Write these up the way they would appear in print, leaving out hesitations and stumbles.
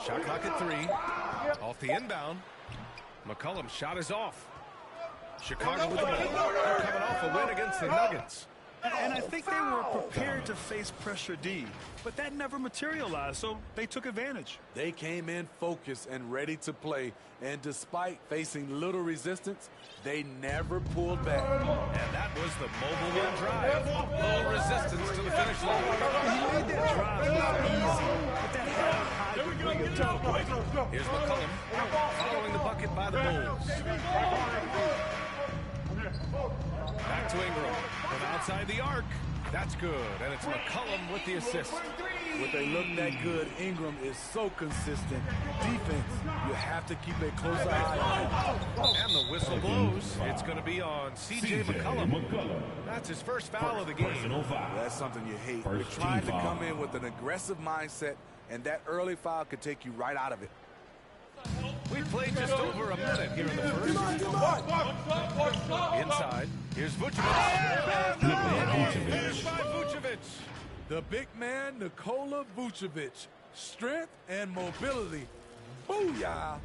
Shot clock at 3. Off the inbound. McCollum's shot is off. Chicago with the ball. They're coming off a win against the Nuggets. And I think they were prepared to face pressure D, but that never materialized, so they took advantage. They came in focused and ready to play, and despite facing little resistance, they never pulled back. And that was the mobile one drive. Low resistance to the finish line. That drive was easy, but that had a high degree of difficulty. Here's McCollum following the bucket by the Bulls. Back to Ingram from outside the arc. That's good, and it's McCollum with the assist. With they look that good, Ingram is so consistent. Defense, you have to keep a close eye on. And the whistle blows. It's going to be on C.J. McCollum. That's his first foul of the game. That's something you hate. You're trying to come in with an aggressive mindset, and that early foul could take you right out of it. We've played just over a minute here in the first. Inside. Here's Vucevic. Finish by Vucevic. The big man, Nikola Vucevic. Strength and mobility. Booyah!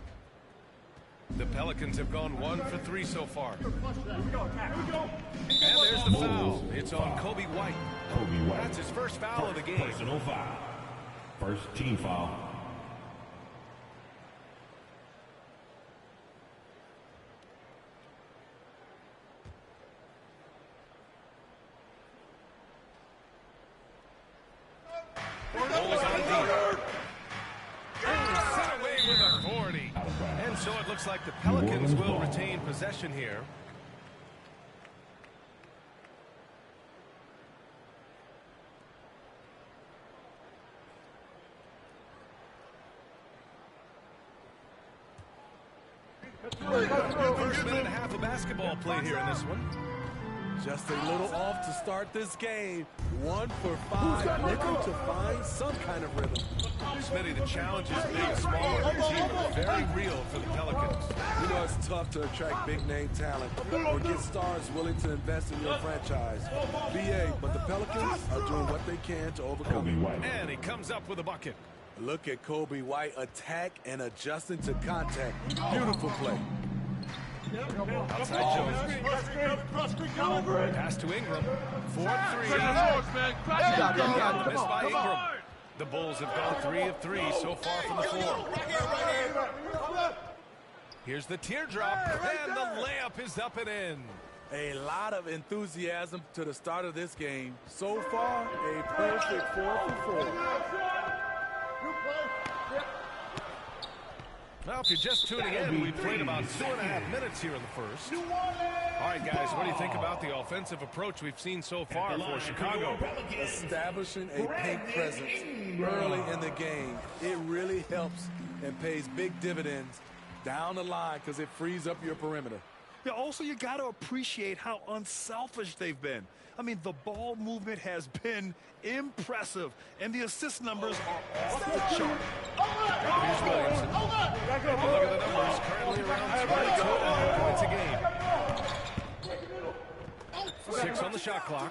The Pelicans have gone 1 for 3 so far. And there's the foul. It's on Kobe White. That's his first foul of the game. Personal foul. First team foul. Bulls on D. Set away with authority. And so it looks like the Pelicans will retain possession here. First minute and a half of basketball played here in this one. Just a little off to start this game. 1 for 5, looking to find some kind of rhythm. Smitty, the challenge is big, small, and team very real for the Pelicans. You know it's tough to attract big-name talent or get stars willing to invest in your franchise. BA, but the Pelicans are doing what they can to overcome it. And he comes up with a bucket. Look at Kobe White attack and adjusting to contact. Beautiful play. Outside Jones. Pass to Ingram. 4-3. Missed by Ingram. The Bulls have gone 3 of 3 so far from the floor. Here's the teardrop, and the layup is up and in. A lot of enthusiasm to the start of this game. So far, a perfect 4 for 4. Well, if you're just tuning in, we've played about 2.5 minutes here in the first. All right, guys, what do you think about the offensive approach we've seen so far for Chicago? Establishing a paint presence early in the game, it really helps and pays big dividends down the line because it frees up your perimeter. Yeah, also, you got to appreciate how unselfish they've been. I mean, the ball movement has been impressive, and the assist numbers are off the chart. Here's Williamson. And look at the numbers, currently around 22 points a game. 6 on the shot clock.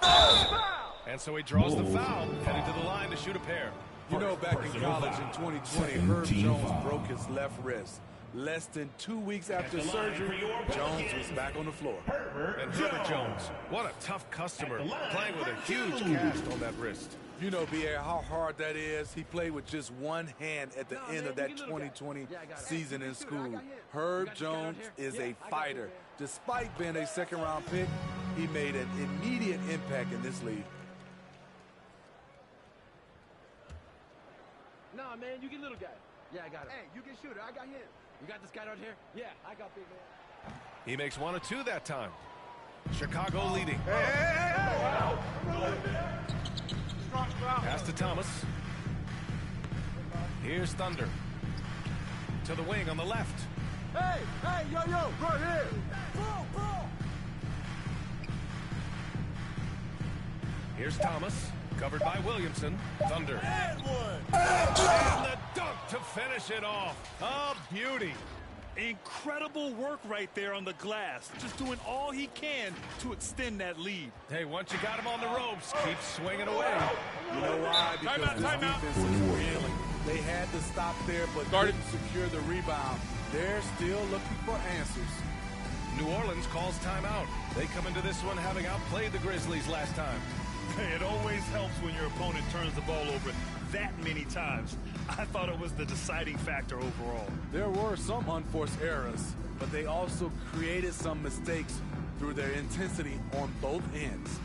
And so he draws the foul, heading to the line to shoot a pair. You know, back in college in 2020, Herb Jones broke his left wrist. Less than 2 weeks after surgery, Jones was back on the floor. And Herbert Jones, what a tough customer, playing with a huge cast on that wrist. You know, B.A., how hard that is. He played with just one hand at the end of that 2020 season in school. Herb Jones is a fighter. Despite being a second-round pick, he made an immediate impact in this league. Nah, man, you get little guy. Yeah, I got him. Hey, you get shooter. I got him. You got this guy right here? Yeah, I got big man. He makes 1 of 2 that time. Chicago leading. Pass to Thomas. Here's Thunder. To the wing on the left. Hey, yo, right here. Ball. Here's Thomas. Covered by Williamson. Thunder. And the dunk to finish it off. A beauty. Incredible work right there on the glass. Just doing all he can to extend that lead. Hey, once you got him on the ropes, keep swinging away. You know why? Because this defense is reeling. They had to stop there, but couldn't secure the rebound. They're still looking for answers. New Orleans calls timeout. They come into this one having outplayed the Grizzlies last time. It always helps when your opponent turns the ball over that many times. I thought it was the deciding factor overall. There were some unforced errors, but they also created some mistakes through their intensity on both ends.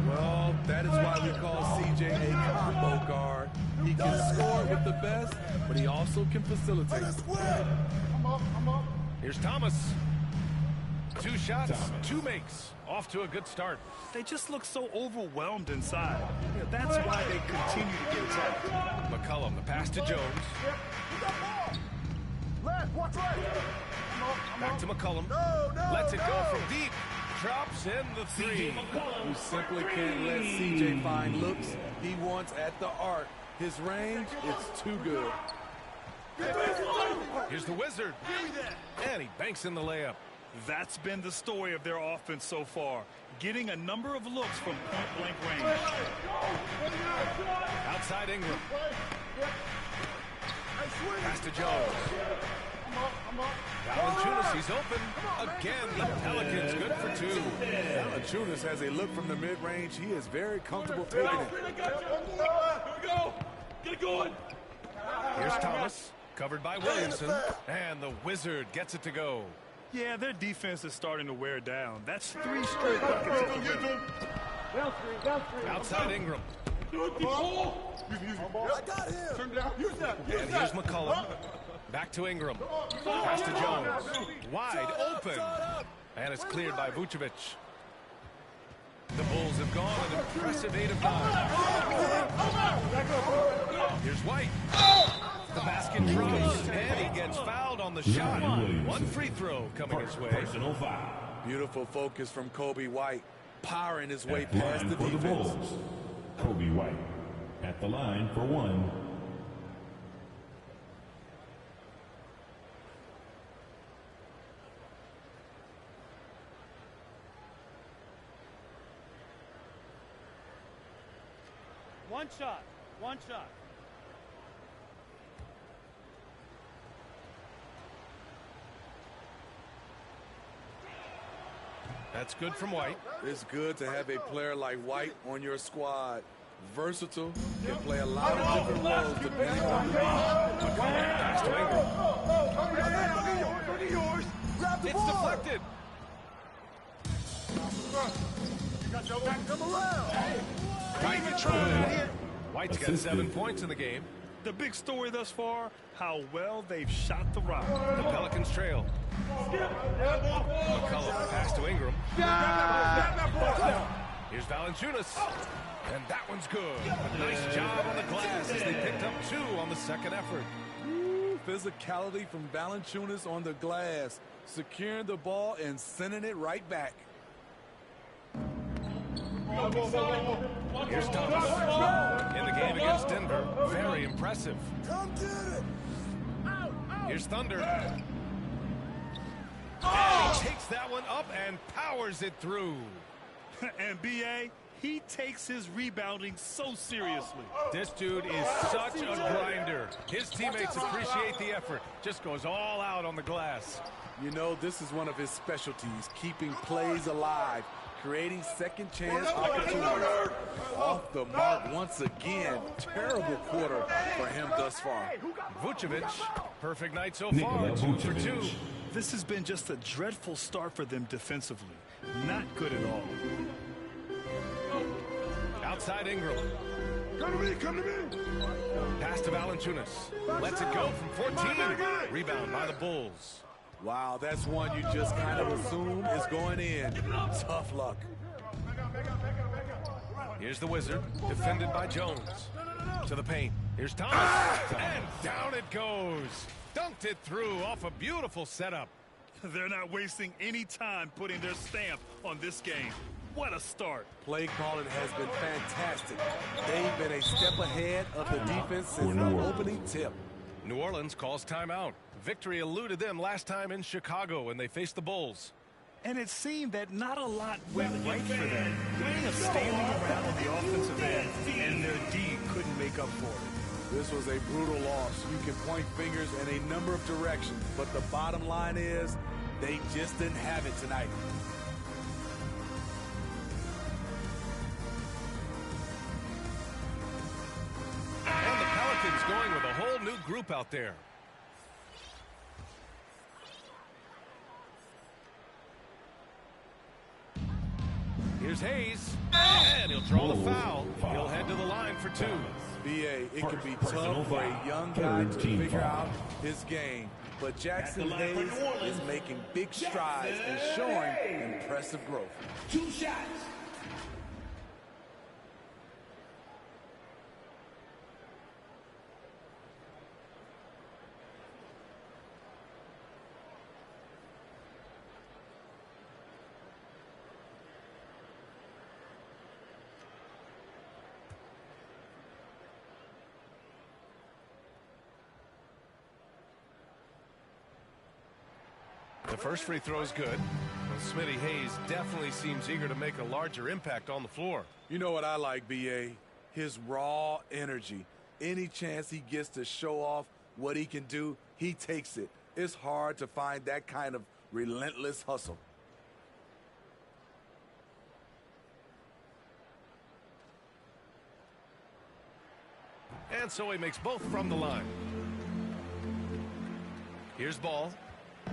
Well, that is why we call CJ a combo guard. He can score with the best, but he also can facilitate. Here's Thomas. 2 shots, 2 makes. Off to a good start. They just look so overwhelmed inside. Yeah, that's why they continue to get attacked. McCollum, the pass to Jones. Back to McCollum. Lets it go from deep. Drops in the 3. You simply can't let CJ find looks he wants at the arc. His range, it's too good. Here's the Wizard. And he banks in the layup. That's been the story of their offense so far, getting a number of looks from point-blank range. Outside Ingram. Pass to Jones. Valanciunas, he's open. Again, the Pelicans good for 2. Valanciunas has a look from the mid-range. He is very comfortable taking it. Here we go. Get it going. Here's Thomas, covered by Williamson. And the Wizard gets it to go. Yeah, their defense is starting to wear down. That's 3 straight buckets. Outside Ingram. I got him. Turn down. Use that. And here's McCollum. Back to Ingram. Pass to Jones. Wide open. And it's cleared by Vucevic. The Bulls have gone an impressive 8 of 9. Here's White. The basket drops, and he gets fouled on the shot. 1 free throw coming his way. Personal foul. Beautiful focus from Kobe White, powering his way At the past line the for the defense. Bulls, Kobe White. At the line for 1. One shot. One shot. That's good from White. It's good to have a player like White on your squad. Versatile, can play a lot of different roles depending on the need. Pass to Ingram. It's deflected. White's got 7 points in the game. The big story thus far, how well they've shot the rock. The Pelicans trail. McCollum, pass to Ingram. Here's Valanciunas. And that one's good. A nice job on the glass as they picked up 2 on the second effort. Physicality from Valanciunas on the glass, securing the ball and sending it right back. Here's Thomas. In the game against Denver. Very impressive. Here's Thunder. And he takes that one up and powers it through. And B.A., He takes his rebounding so seriously. This dude is such a grinder. His teammates appreciate the effort. Just goes all out on the glass. You know, this is one of his specialties, keeping plays alive, creating second chance opportunities. Off the mark once again. Terrible quarter for him thus far. Vucevic, perfect night so far, 2 for 2. This has been just a dreadful start for them defensively. Not good at all. Outside Ingram. Come to me, come to me. Pass to Valanciunas. Lets it go from 14. Rebound by the Bulls. Wow, that's one you just kind of assume is going in. Tough luck. Here's the Wizard, defended by Jones. To the paint. Here's Thomas. And down it goes. Dunked it through off a beautiful setup. They're not wasting any time putting their stamp on this game. What a start. Play calling has been fantastic. They've been a step ahead of the defense since the opening tip. New Orleans calls timeout. Victory eluded them last time in Chicago when they faced the Bulls. And it seemed that not a lot went right for them. Playing a standing around on the offensive end, and their D couldn't make up for it. This was a brutal loss. You can point fingers in a number of directions, but the bottom line is they just didn't have it tonight. And the Pelicans going with a whole new group out there. Here's Hayes, and he'll draw the foul. He'll head to the line for 2. BA, it can be tough for a young guy to figure out his game, but Jackson Hayes is making big strides and showing impressive growth. 2 shots. The first free throw is good. Well, Smitty Hayes definitely seems eager to make a larger impact on the floor. You know what I like, BA? His raw energy. Any chance he gets to show off what he can do, he takes it. It's hard to find that kind of relentless hustle. And so he makes both from the line. Here's Ball.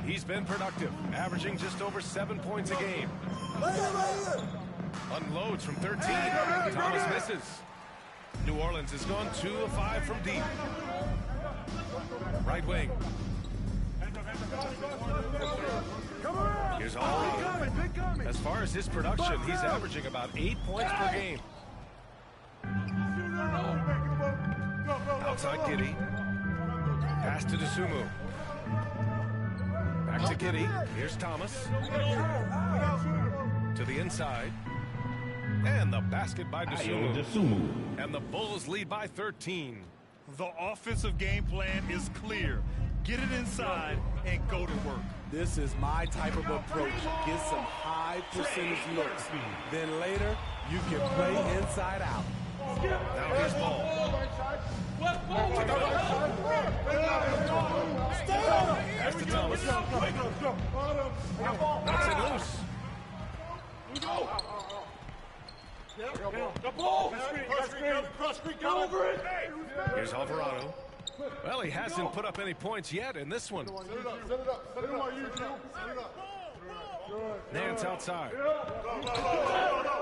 He's been productive, averaging just over 7 points a game. Unloads from 13. Thomas misses. New Orleans has gone 2 of 5 from deep. Right wing. Here's Alvarado. As far as his production, he's averaging about 8 points per game. Outside Giddey. Pass to Dosunmu. Back to Giddey. Here's Thomas. To the inside. And the basket by Dosunmu. And the Bulls lead by 13. The offensive game plan is clear. Get it inside and go to work. This is my type of approach. Get some high percentage looks. Then later, you can play inside out. Now here's Ball. Pass to Thomas. Knocks it loose. Here's Alvarado. Well, he hasn't put up any points yet in this one. Nance outside.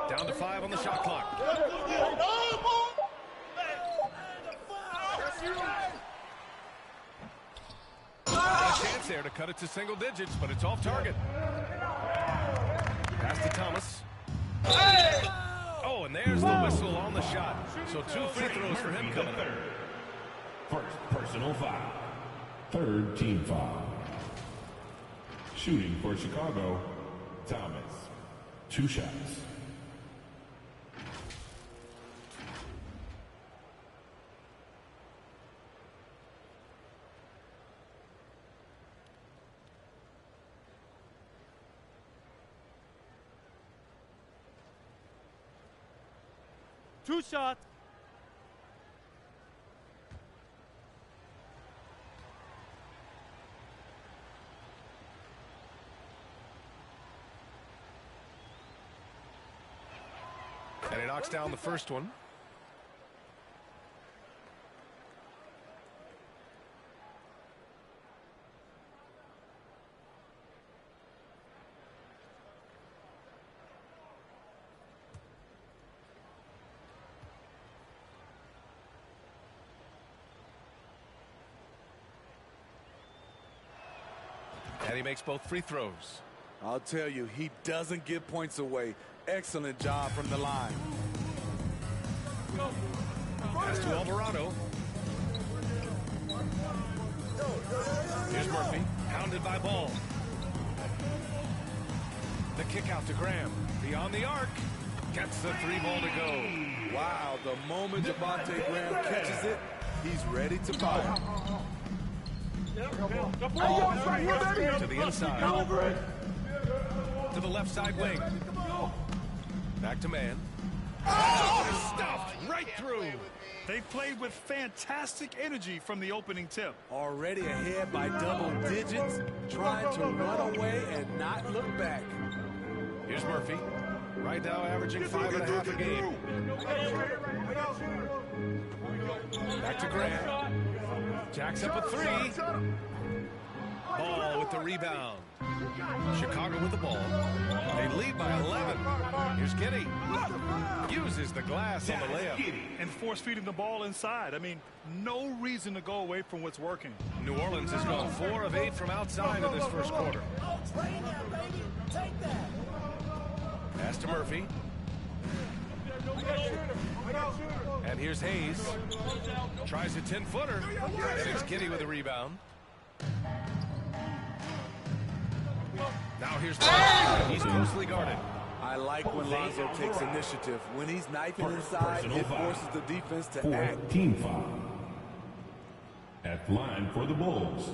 Down to 5 on the shot clock. Got a chance there to cut it to single digits, but it's off target. Pass to Thomas. Oh, and there's the whistle on the shot. So 2 free throws for him coming up. First personal foul. Third team foul. Shooting for Chicago, Thomas. 2 shots. 2 shots. And he knocks down the first one. And he makes both free throws. I'll tell you, he doesn't give points away. Excellent job from the line. Pass to Alvarado. Here's Murphy, pounded by Ball. The kick out to Graham. Beyond the arc. Gets the 3-ball to go. Wow, the moment Javonte Graham catches it, he's ready to fire. To the inside. To the left side wing. Back to man. Oh, stuffed right through. They played with fantastic energy from the opening tip. Already ahead by double digits, trying to run away and not look back. Here's Murphy. Right now averaging 5.5 a game. Back to Graham. Jacks up a 3. Ball with the rebound. Chicago with the ball. They lead by 11. Here's Giddy. Uses the glass on the layup. And force-feeding the ball inside. I mean, no reason to go away from what's working. New Orleans has gone 4 of 8 from outside in this first quarter. Pass to Murphy. And here's Hayes. Tries a 10-footer. And it's Giddy with the rebound. Now here's Brokken. He's closely guarded. I like when Lonzo takes initiative. When he's knifing inside, it forces the defense to act. Team foul. At the line for the Bulls,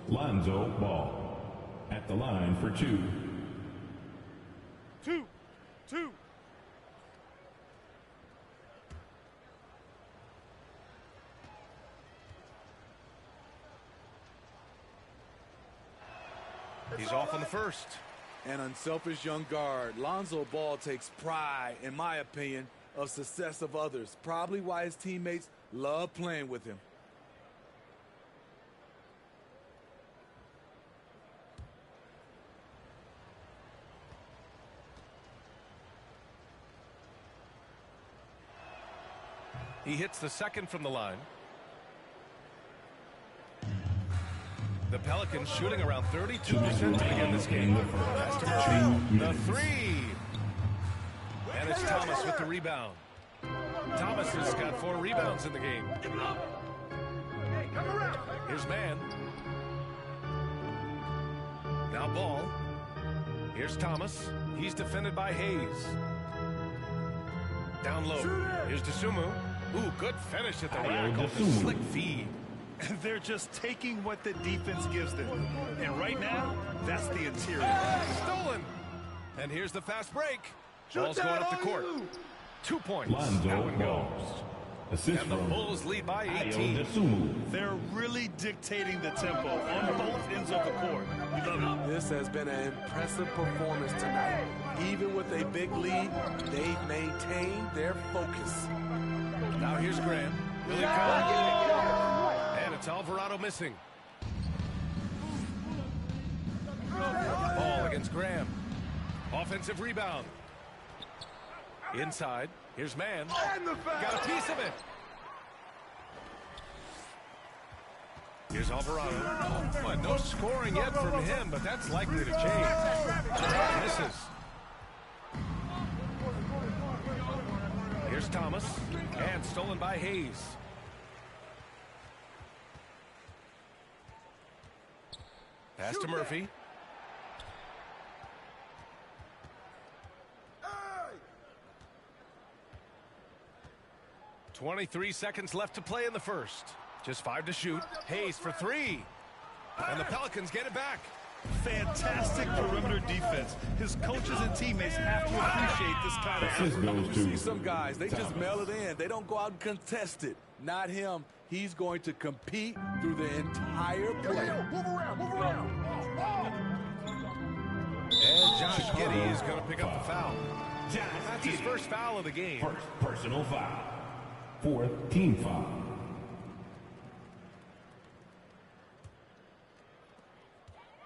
Lonzo Ball. At the line for 2. 2. He's off on the first. An unselfish young guard. Lonzo Ball takes pride, in my opinion, of success of others. Probably why his teammates love playing with him. He hits the second from the line. The Pelicans shooting around 32% to begin this game. Pass to Murphy. The 3. And it's Thomas with the rebound. Thomas has got 4 rebounds in the game. Here's Man. Now Ball. Here's Thomas. He's defended by Hayes. Down low. Here's Dosunmu. Ooh, good finish at the rack off the slick feed. They're just taking what the defense gives them. And right now, that's the interior. Stolen. And here's the fast break. Ball's going up the court. 2 points. Lonzo Ball. Assist and the from Bulls lead by 18. They're really dictating the tempo on both ends of the court. We love it. This has been an impressive performance tonight. Even with a big lead, they've maintained their focus. Now here's Graham. Really good. And it's Alvarado missing. Ball against Graham. Offensive rebound. Inside. Here's Man. Got a piece of it. Here's Alvarado. Well, no scoring yet from him, but that's likely to change. Misses. Here's Thomas. And stolen by Hayes. Pass to Murphy. 23 seconds left to play in the first. Just 5 to shoot. Hayes for 3. And the Pelicans get it back. Fantastic perimeter defense. His coaches and teammates have to appreciate this kind of Assist goes to See some guys, they just mail it in. They don't go out and contest it. Not him. He's going to compete through the entire play. Move around. And Josh Giddey is going to pick up the foul. That's his first foul of the game. First personal foul. Fourth team foul.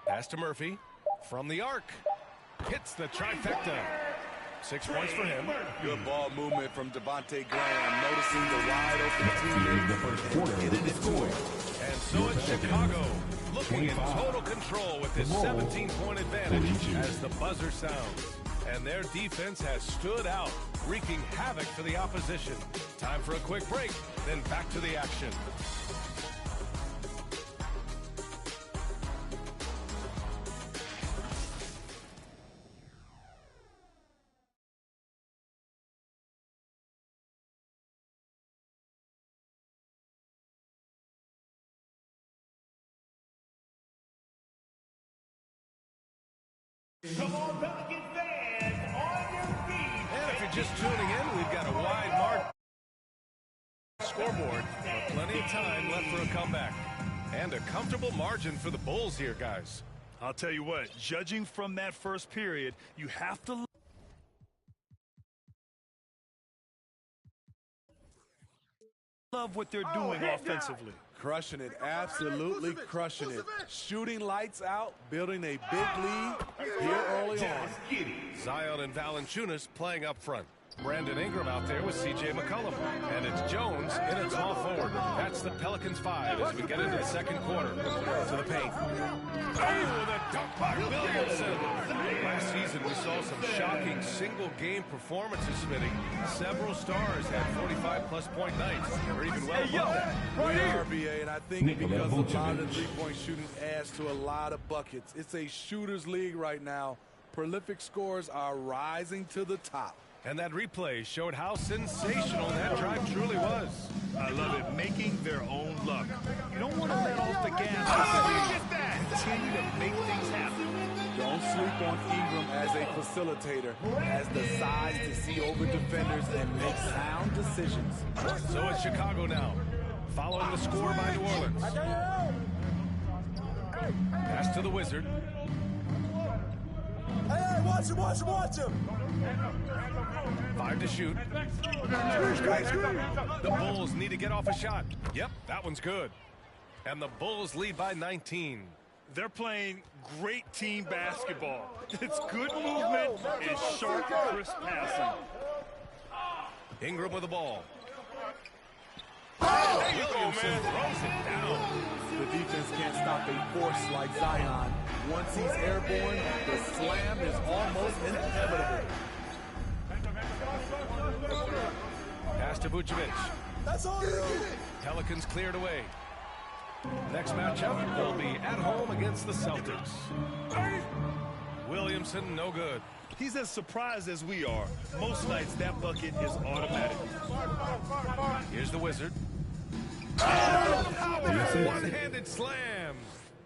Pass to Murphy from the arc. Hits the trifecta. 6 points for him. Good ball movement from Devontae Graham, noticing the wide open Leads the first quarter with the score. And so it's Chicago looking in total control with this 17-point advantage as the buzzer sounds. And their defense has stood out, wreaking havoc for the opposition. Time for a quick break, then back to the action. Come on, Pelican fans, on your feet. And if you're just tuning in, we've got a wide mark scoreboard, but plenty of time left for a comeback. And a comfortable margin for the Bulls here, guys. I'll tell you what, judging from that first period, you have to love what they're doing offensively. Crushing it, absolutely crushing it. Shooting lights out, building a big lead here early on. Zion and Valanciunas playing up front. Brandon Ingram out there with C.J. McCollum. And it's Jones in at small forward. That's the Pelicans 5 as we get into the second quarter. To the paint. Oh, the dunk by Williamson. Last season we saw some shocking single-game performances, Smitty. Several stars had 45-plus point nights, or even well above that. We are, BA, and I think because a lot of three-point shooting adds to a lot of buckets. It's a shooter's league right now. Prolific scores are rising to the top. And that replay showed how sensational that drive truly was. I love it, making their own luck. You don't want to let off the gas. Continue to make things happen. Don't sleep on Ingram as a facilitator, has the size to see over defenders and make sound decisions. So it's Chicago now, following the score by New Orleans. Pass to the Wizard. Hey, watch him. 5 to shoot. The Bulls need to get off a shot. Yep, that one's good. And the Bulls lead by 19. They're playing great team basketball. It's good movement and sharp, crisp passing. Ingram with the ball. Williamson throws it down. The defense can't stop a force like Zion. Once he's airborne, the slam is almost inevitable. Pass to Vucevic. That's all you get. Pelicans cleared away. Next matchup will be at home against the Celtics. Williamson, no good. He's as surprised as we are. Most nights that bucket is automatic. Here's the Wizard. Powerful one-handed slam.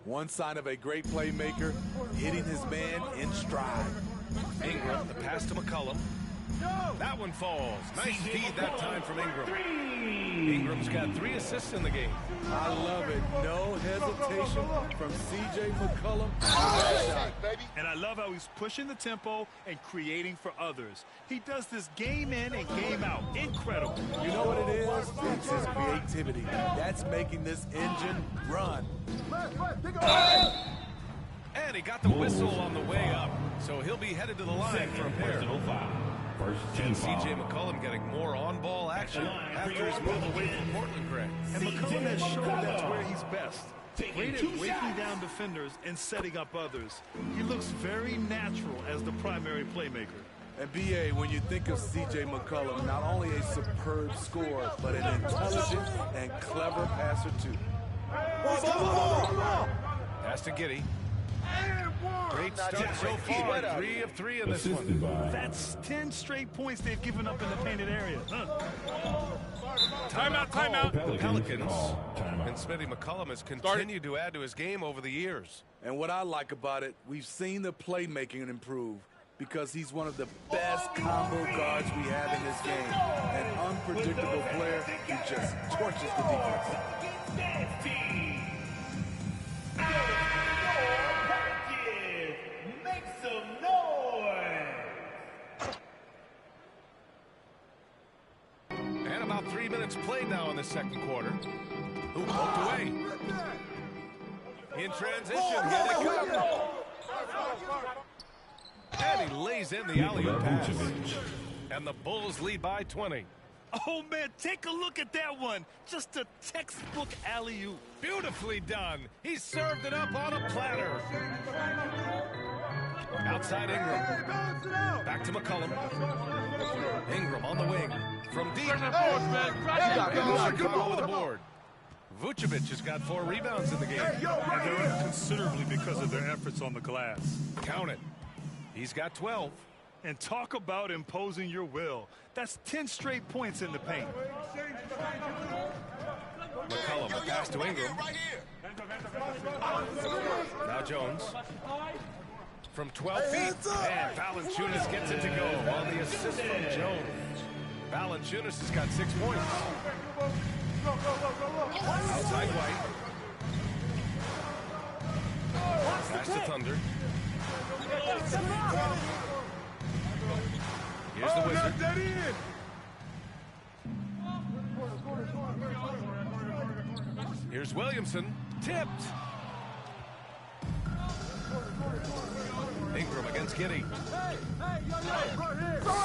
One sign of a great playmaker, hitting his man in stride. Ingram, the pass to McCollum. That one falls. Nice feed that time from Ingram. Ingram's got 3 assists in the game. I love it. No hesitation from C.J. McCollum. And I love how he's pushing the tempo and creating for others. He does this game in and game out. Incredible. You know what it is? It's his creativity. That's making this engine run. And he got the whistle on the way up, so he'll be headed to the line for a pair. And C.J. McCollum getting more on-ball action after his move away from Portland, Greg. And McCollum has shown that's where he's best. Great at breaking down defenders and setting up others. He looks very natural as the primary playmaker. And B.A., when you think of C.J. McCollum, not only a superb scorer, but an intelligent and clever passer, too. Pass to Giddey. Great start so far. 3 of 3 in this one. That's 10 straight points they've given up in the painted area. Timeout. The Pelicans. Timeout. And Smitty McCollum has continued to add to his game over the years. And what I like about it, we've seen the playmaking improve because he's one of the best combo guards we have in this game. An unpredictable player who just torches the defense. Make some noise! And about 3 minutes played now in the second quarter. Who poked away? In transition, here they come. And he lays in the alley-oop pass. And the Bulls lead by 20. Oh, man, take a look at that one. Just a textbook alley-oop. Beautifully done. He served it up on a platter. Outside Ingram. Back to McCollum. Ingram on the wing. From deep. Chicago with the board. Vucevic has got 4 rebounds in the game. And they're up considerably because of their efforts on the glass. Count it. He's got 12. And talk about imposing your will. That's 10 straight points in the paint. McCollum, a pass to Ingram. Now Jones. From 12 feet. And Valanciunas gets it to go on the assist from Jones. Valanciunas has got 6 points. Outside White. Pass to Thunder. Here's the Wizard. Here's Williamson. Tipped. Ingram against Giddey.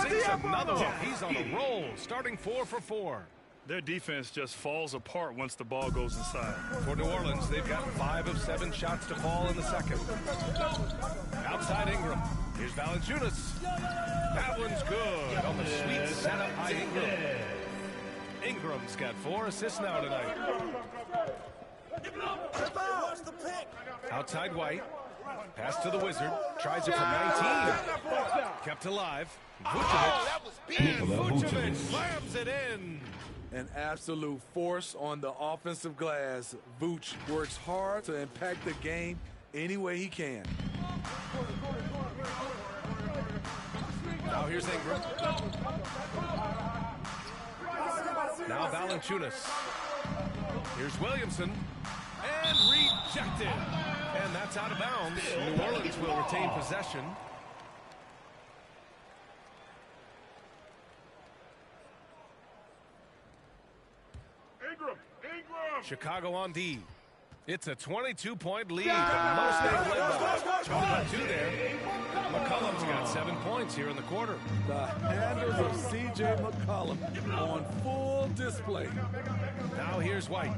Sinks another one. He's on a roll. Starting 4 for 4. Their defense just falls apart once the ball goes inside. For New Orleans, they've gotten 5 of 7 shots to fall in the second. Outside Ingram. Here's Valanciunas. That one's good on the sweet setup by Ingram. Ingram's got 4 assists now tonight. Outside White. Pass to the Wizard. Tries it from 19. Kept alive. Vucevic. And Vucevic slams it in. An absolute force on the offensive glass. Vooch works hard to impact the game any way he can. Now here's Ingram. Now Valanciunas. Here's Williamson. And rejected. And that's out of bounds. New Orleans will retain possession. Chicago on D. It's a 22-point lead. The most they've led by. Talking about 2 there. McCollum's got 7 points here in the quarter. The handles of C.J. McCollum on full display. Now here's White.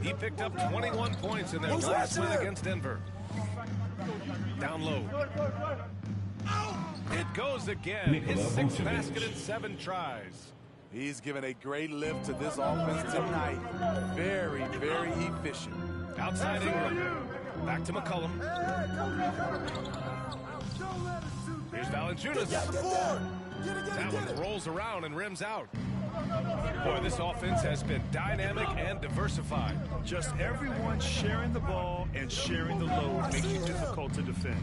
He picked up 21 points in their last win against Denver. Down low. It goes again. His 6th basket in 7 tries. He's given a great lift to this offense tonight. Very, very efficient. Outside Ingram. Back to McCollum. Here's Valanciunas. That one rolls around and rims out. Boy, this offense has been dynamic and diversified. Just everyone sharing the ball and sharing the load makes you difficult to defend.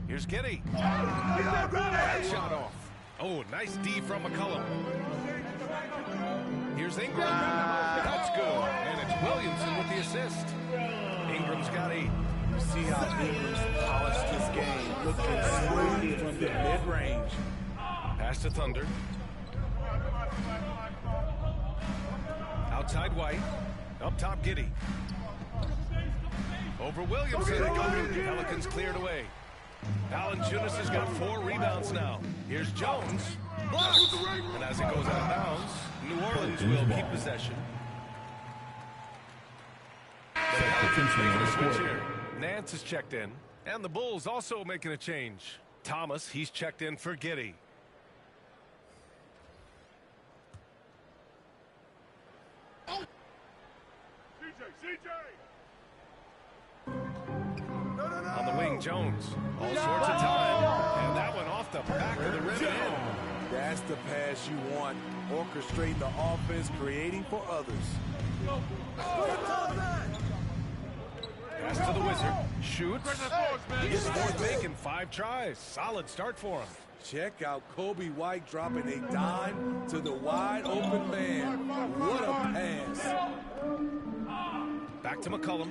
Here's Giddey. That shot off. Oh, nice D from McCollum. Here's Ingram. That's good. And it's Williamson with the assist. Ingram's got 8. You see how Ingram's polished his game. Looking smooth from the mid-range. Pass to Thunder. Outside White. Up top Giddey. Over Williamson. Pelicans cleared away. Valanciunas has got 4 rebounds now. Here's Jones. Blocked. And as it goes out of bounds, New Orleans will keep possession. The Pelicans making a switch here. Nance is checked in. And the Bulls also making a change. Thomas, he's checked in for Giddey. On the wing, Jones. All sorts of time. And that one off the back of the rim. That's the pass you want. Orchestrating the offense, creating for others. Pass to the Wizard. Shoots. He's fourth make in 5 tries. Solid start for him. Check out Kobe White dropping a dime to the wide open man. What a pass. Back to McCollum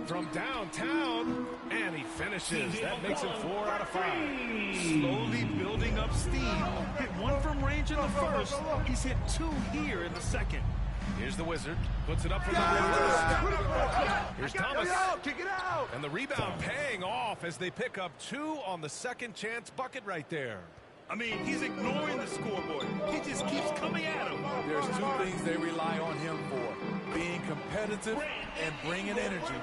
from downtown, and he finishes. That makes him 4 out of 5. Slowly building up steam. Hit 1 from range in the first. He's hit 2 here in the second. Here's the Wizard. Puts it up from the rim. Here's Thomas. Kick it out. And the rebound paying off as they pick up 2 on the second chance bucket right there. I mean, he's ignoring the scoreboard. He just keeps coming at him. There's 2 things they rely on him for. Being competitive and bringing energy.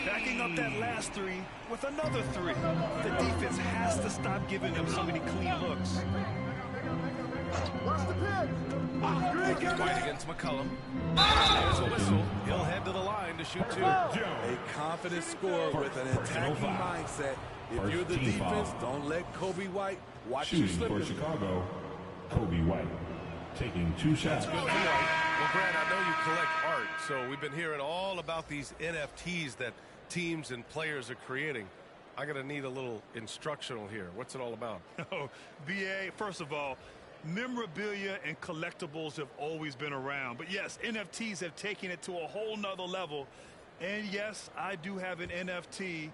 Backing up that last 3 with another 3. The defense has to stop giving them so many clean looks. White against McCollum. There's a whistle. He'll head to the line to shoot 2. A confident scorer with an attacking mindset. If you're the defense, don't let Kobe White watch you Shooting slip for it. Chicago, Kobe White. Taking 2 shots. Good for White. Well, Grant, I know you collect art, so we've been hearing all about these NFTs that teams and players are creating. I'm going to need a little instructional here. What's it all about? Oh, BA, first of all, memorabilia and collectibles have always been around. But yes, NFTs have taken it to a whole nother level. And yes, I do have an NFT.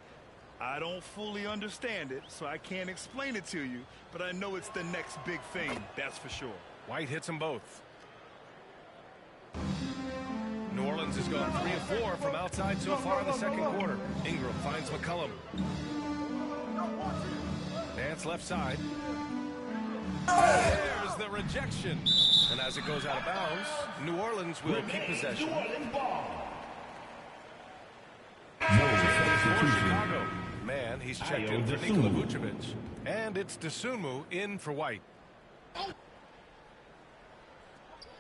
I don't fully understand it, so I can't explain it to you. But I know it's the next big thing, that's for sure. White hits them both. New Orleans has gone 3 of 4 from outside so far in the second quarter. Ingram finds McCollum. Nance left side. There's the rejection. And as it goes out of bounds, New Orleans will keep possession. For Chicago. Man, he's checked in for Nikola Vucevic. And it's Dosunmu in for White.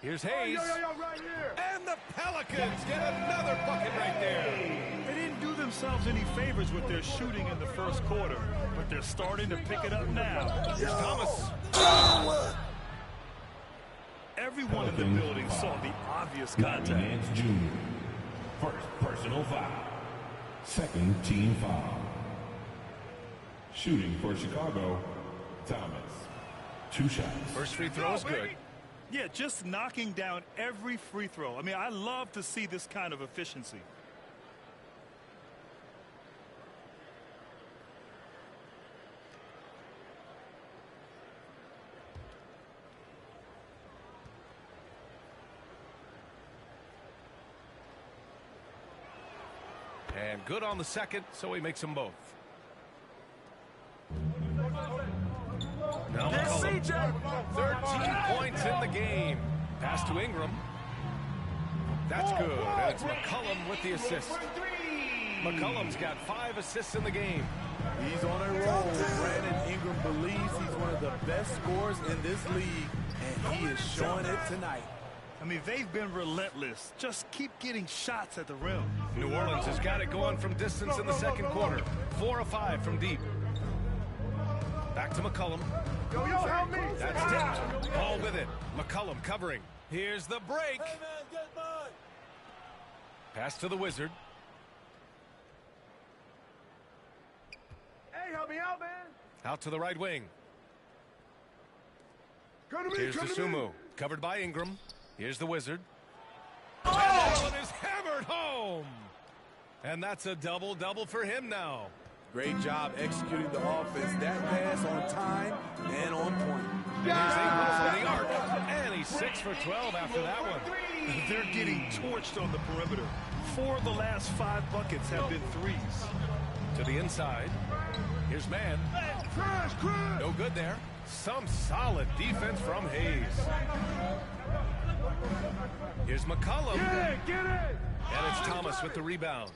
Here's Hayes. And the Pelicans get another bucket right there. They didn't do themselves any favors with their shooting in the first quarter, but they're starting to pick it up now. Here's Thomas. Everyone in the building saw the obvious contact. Nance Jr. First personal foul. Second team foul. Shooting for Chicago, Thomas. 2 shots. First free throw is good. Yeah, just knocking down every free throw. I mean, I love to see this kind of efficiency. And good on the second, so he makes them both. Now McCollum, 13 points in the game. Pass to Ingram. That's good, and it's McCollum with the assist. McCollum's got 5 assists in the game. He's on a roll. Brandon Ingram believes he's one of the best scorers in this league, and he is showing it tonight. I mean, they've been relentless. Just keep getting shots at the rim. New Orleans has got it going from distance in the second quarter. 4 of 5 from deep. Back to McCollum. That's tipped. Ball with it. McCollum covering. Here's the break. Pass to the Wizard. Hey, help me out, man. Out to the right wing. Here's Dosunmu. Covered by Ingram. Here's the Wizard. Oh, and is hammered home. And that's a double-double for him now. Great job executing the offense. That pass on time and on point. And here's Ingram from the arc. And he's 6 for 12 after that one. They're getting torched on the perimeter. 4 of the last 5 buckets have been threes. To the inside. Here's Man. No good there. Some solid defense from Hayes. Here's McCollum. And it's Thomas with the rebound.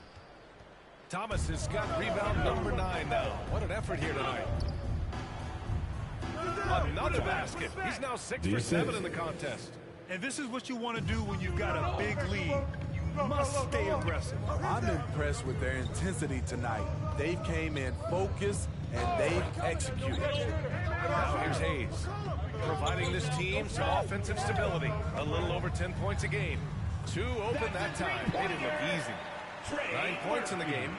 Thomas has got rebound number 9 now. What an effort here tonight. Another basket. He's now 6 for 7 in the contest. And this is what you want to do when you've got a big lead. You must stay aggressive. I'm impressed with their intensity tonight. They came in focused, and they've executed. Now here's Hayes, providing this team some offensive stability. A little over 10 points a game. 2 open that time. They didn't look easy. 9 points in the game.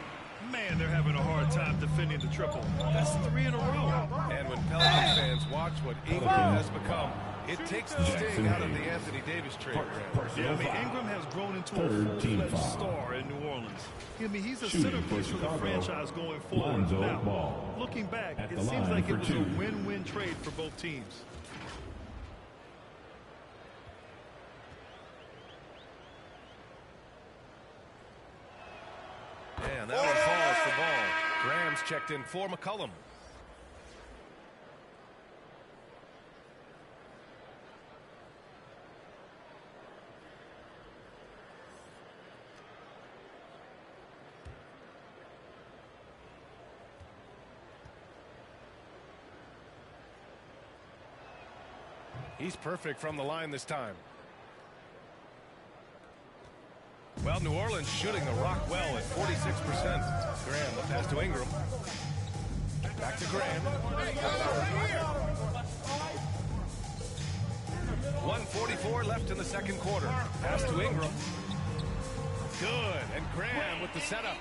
Man, they're having a hard time defending the triple. That's 3 in a row. And when Pelicans fans watch what Ingram has become, it takes the sting out of the Anthony Davis trade. Yeah, I mean, Ingram has grown into a full-fledged star in New Orleans. I mean, he's a centerpiece for the franchise going forward. Now, looking back, it seems like it was a win-win trade for both teams. And that one falls for ball. Graham's checked in for McCollum. He's perfect from the line this time. Well, New Orleans shooting the rock well at 46%. Graham, the pass to Ingram. Back to Graham. 1:44 left in the second quarter. Pass to Ingram. Good. And Graham with the setup.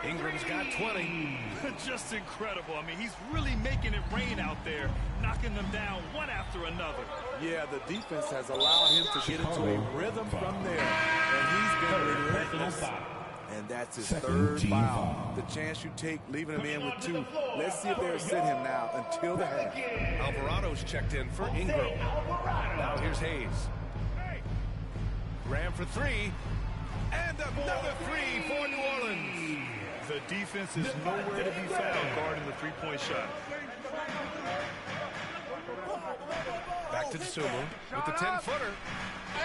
Ingram's got 20. Just incredible. I mean, he's really making it rain out there, knocking them down one after another. Yeah, the defense has allowed him to get into a rhythm from there, and he's been relentless. And that's his third foul. The chance you take leaving him in with 2. Let's see if they'll sit him now until the half. Alvarado's checked in for Ingram. Now here's Hayes. Graham for 3. And another 3 for New Orleans. The defense is nowhere to be found guarding the three-point shot. Back to Dosunmu with the 10-footer.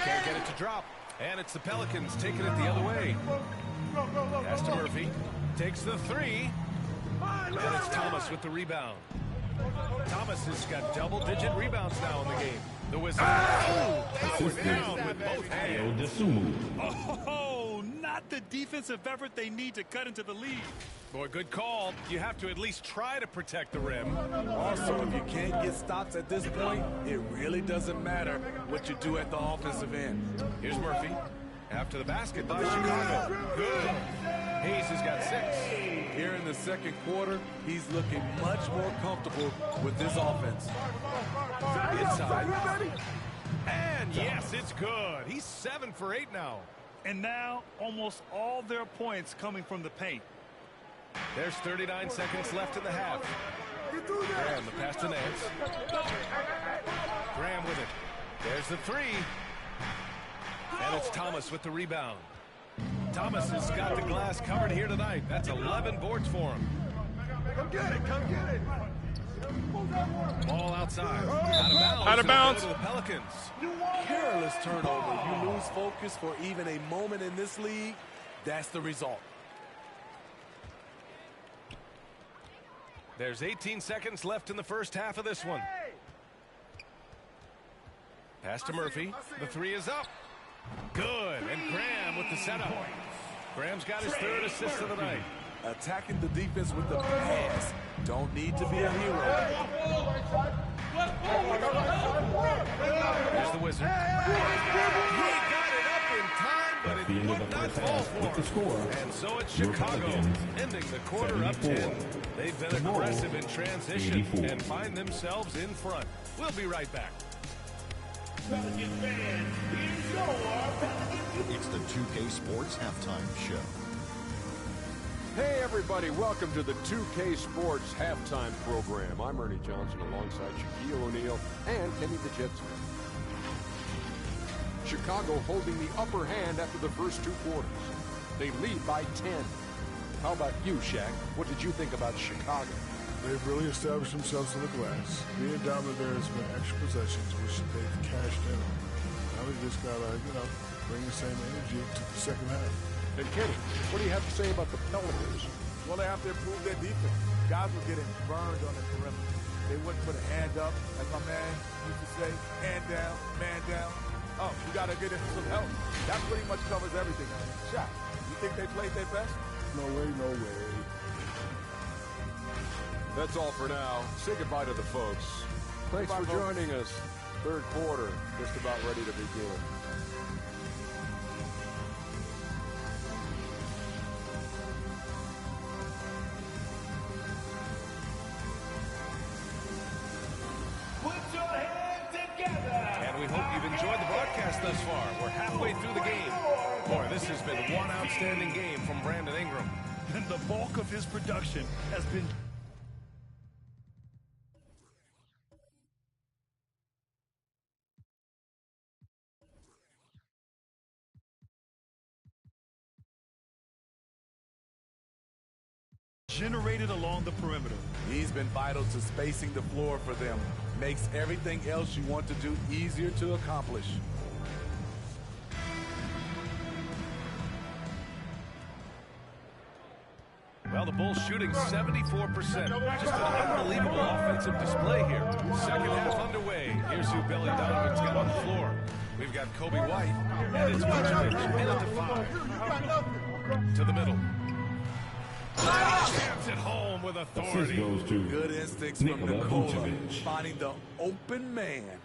Can't get it to drop. And it's the Pelicans taking it the other way. Pass to Murphy. Takes the 3. And it's Thomas with the rebound. Thomas has got double-digit rebounds now in the game. The Wizards. Powered down with both hands. Oh, not the defensive effort they need to cut into the lead. Boy, good call. You have to at least try to protect the rim. Also, if you can't get stops at this point, it really doesn't matter what you do at the offensive end. Here's Murphy. After the basket by Chicago. Good. Hayes has got 6. Here in the second quarter, he's looking much more comfortable with this offense. Inside. And yes, it's good. He's 7 for 8 now. And now, almost all their points coming from the paint. There's 39 seconds left in the half. Graham, the pass to Nance. Graham with it. There's the 3. And it's Thomas with the rebound. Thomas has got the glass covered here tonight. That's 11 boards for him. Come get it, come get it. Ball outside. Out of bounds. Out of bounds. To the Pelicans. Careless turnover. You lose focus for even a moment in this league. That's the result. There's 18 seconds left in the first half of this one. Pass to Murphy. The 3 is up. Good. And Graham with the setup. Graham's got his 3rd assist of the night. Attacking the defense with the pass. Don't need to be a hero. Here's the Wizard. He got it up in time, but it would not fall for him. And so it's Chicago, ending the quarter up 10. They've been aggressive in transition and find themselves in front. We'll be right back. It's the 2K Sports Halftime Show. Hey everybody, welcome to the 2K Sports Halftime Program. I'm Ernie Johnson alongside Shaquille O'Neal and Kenny the Jet Smith. Chicago holding the upper hand after the first 2 quarters. They lead by 10. How about you, Shaq? What did you think about Chicago? They've really established themselves in the glass. Being dominant there has been extra possessions, which they've cashed in on. Now they just got to, bring the same energy to the second half. And Kenny, what do you have to say about the Pelicans? Well, they have to improve their defense. Guys were getting burned on the perimeter. They wouldn't put a hand up, as my man used to say, hand down, man down. Oh, you got to get him some help. That pretty much covers everything. Shaq, you think they played their best? No way, no way. That's all for now. Say goodbye to the folks. Thanks for joining us. Third quarter, just about ready to begin. And we hope you've enjoyed the broadcast thus far. We're halfway through the game. Boy, this has been one outstanding game from Brandon Ingram. And the bulk of his production has been generated along the perimeter. He's been vital to spacing the floor for them. Makes everything else you want to do easier to accomplish. Well, the Bulls shooting 74%. Just an unbelievable offensive display here. Second half underway. Here's who Billy Donovan's got on the floor. We've got Kobe White, and it's Vucevic, minute to 5. To the middle. Jams it home with authority. Goes to Good instincts from Nikola, finding the open man.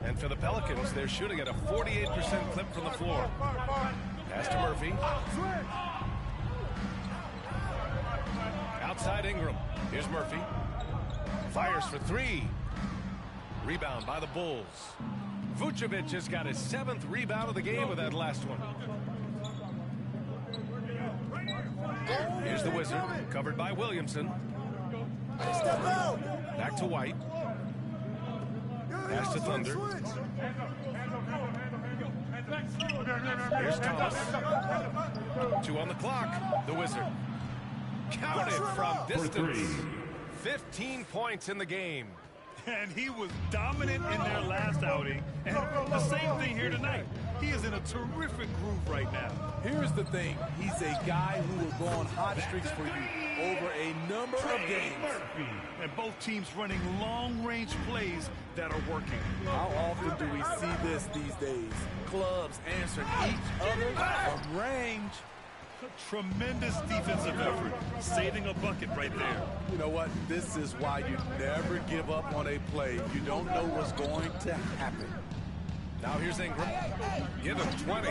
And for the Pelicans, they're shooting at a 48% clip from the floor. Pass to Murphy. Outside Ingram. Here's Murphy. Fires for three. Rebound by the Bulls. Vucevic has got his 7th rebound of the game with that last one. Here's the Wizard, covered by Williamson. Back to White. Pass to Thunder. Here's Thomas. 2 on the clock. The Wizard. Counted from distance. 15 points in the game. And he was dominant in their last outing. And the same thing here tonight. He is in a terrific groove right now. Here's the thing. He's a guy who will go on hot streaks for you over a number of games. And both teams running long-range plays that are working. How often do we see this these days? Clubs answering each other from range. Tremendous defensive effort, saving a bucket right there. You know what? This is why you never give up on a play. You don't know what's going to happen. Now here's Ingram. Give him 20.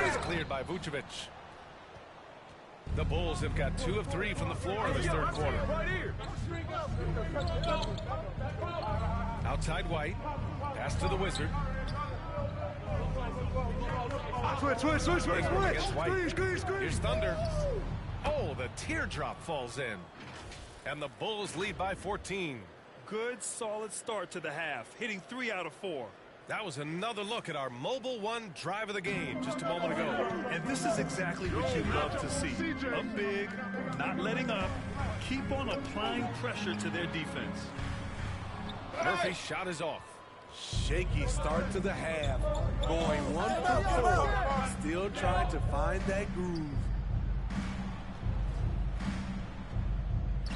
He's cleared by Vucevic. The Bulls have got 2 of 3 from the floor in this third quarter. Outside White. Pass to the Wizard. Switch. Here's Thunder. Oh, the teardrop falls in. And the Bulls lead by 14. Good, solid start to the half, hitting 3 out of 4. That was another look at our Mobile One drive of the game just a moment ago. And this is exactly what you love to see. Up big, not letting up, keep on applying pressure to their defense. Murphy's shot is off. Shaky start to the half. Going 1 for 4. Still trying to find that groove.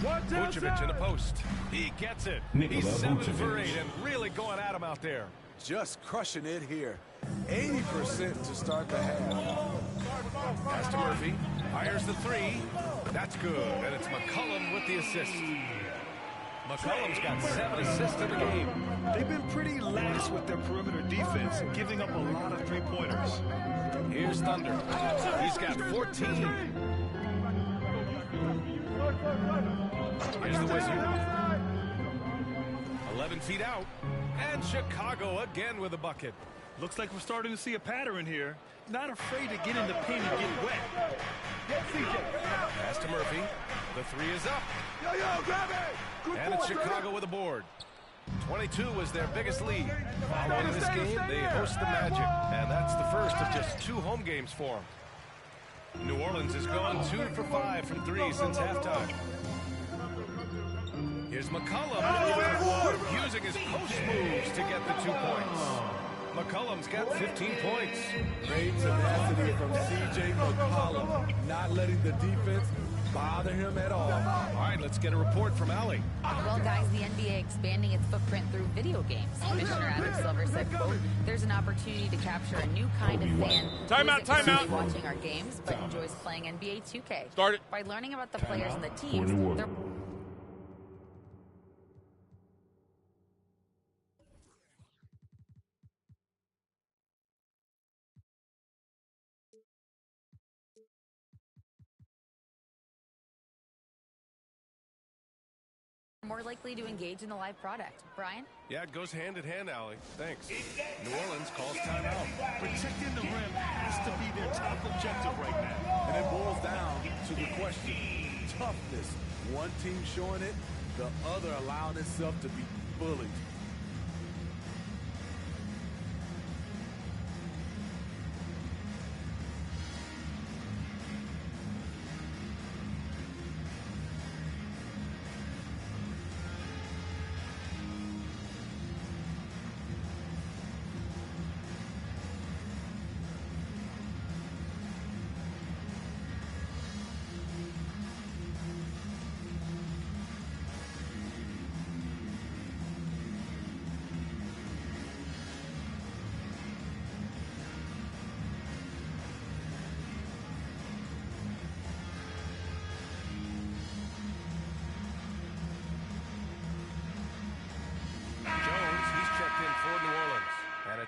Vucevic in the post. He gets it. He's 7 for 8 and really going at him out there. Just crushing it here. 80% to start the half. Pass to Murphy. Fires the 3. That's good. And it's McCollum with the assist. McCollum's got 7 assists in the game. They've been pretty lax with their perimeter defense, giving up a lot of three-pointers. Here's Thunder. He's got 14. Here's the Wizard. 11 feet out. And Chicago again with a bucket. Looks like we're starting to see a pattern here. Not afraid to get in the paint and get wet. Pass to Murphy. The 3 is up. Grab it! And it's Chicago with a board. 22 was their biggest lead. Following this game, they host the Magic. And that's the first of just 2 home games for them. New Orleans has gone 2 for 5 from 3 since halftime. Here's McCollum using his post moves to get the 2 points. McCollum's got 15 points. Great tenacity from C.J. McCollum, not letting the defense bother him at all. All right, let's get a report from Allie. Well, guys, the NBA expanding its footprint through video games. Commissioner Adam Silver said, quote, there's an opportunity to capture a new kind of fan who isn't simply watching our games, but enjoys playing NBA 2K. Start it. By learning about the players and the teams, they're... more likely to engage in the live product. Brian? Yeah, it goes hand in hand, Allie. Thanks. New Orleans calls timeout. Protecting the rim has to be their top objective right now. And it boils down to the question, toughness. One team showing it, the other allowing itself to be bullied.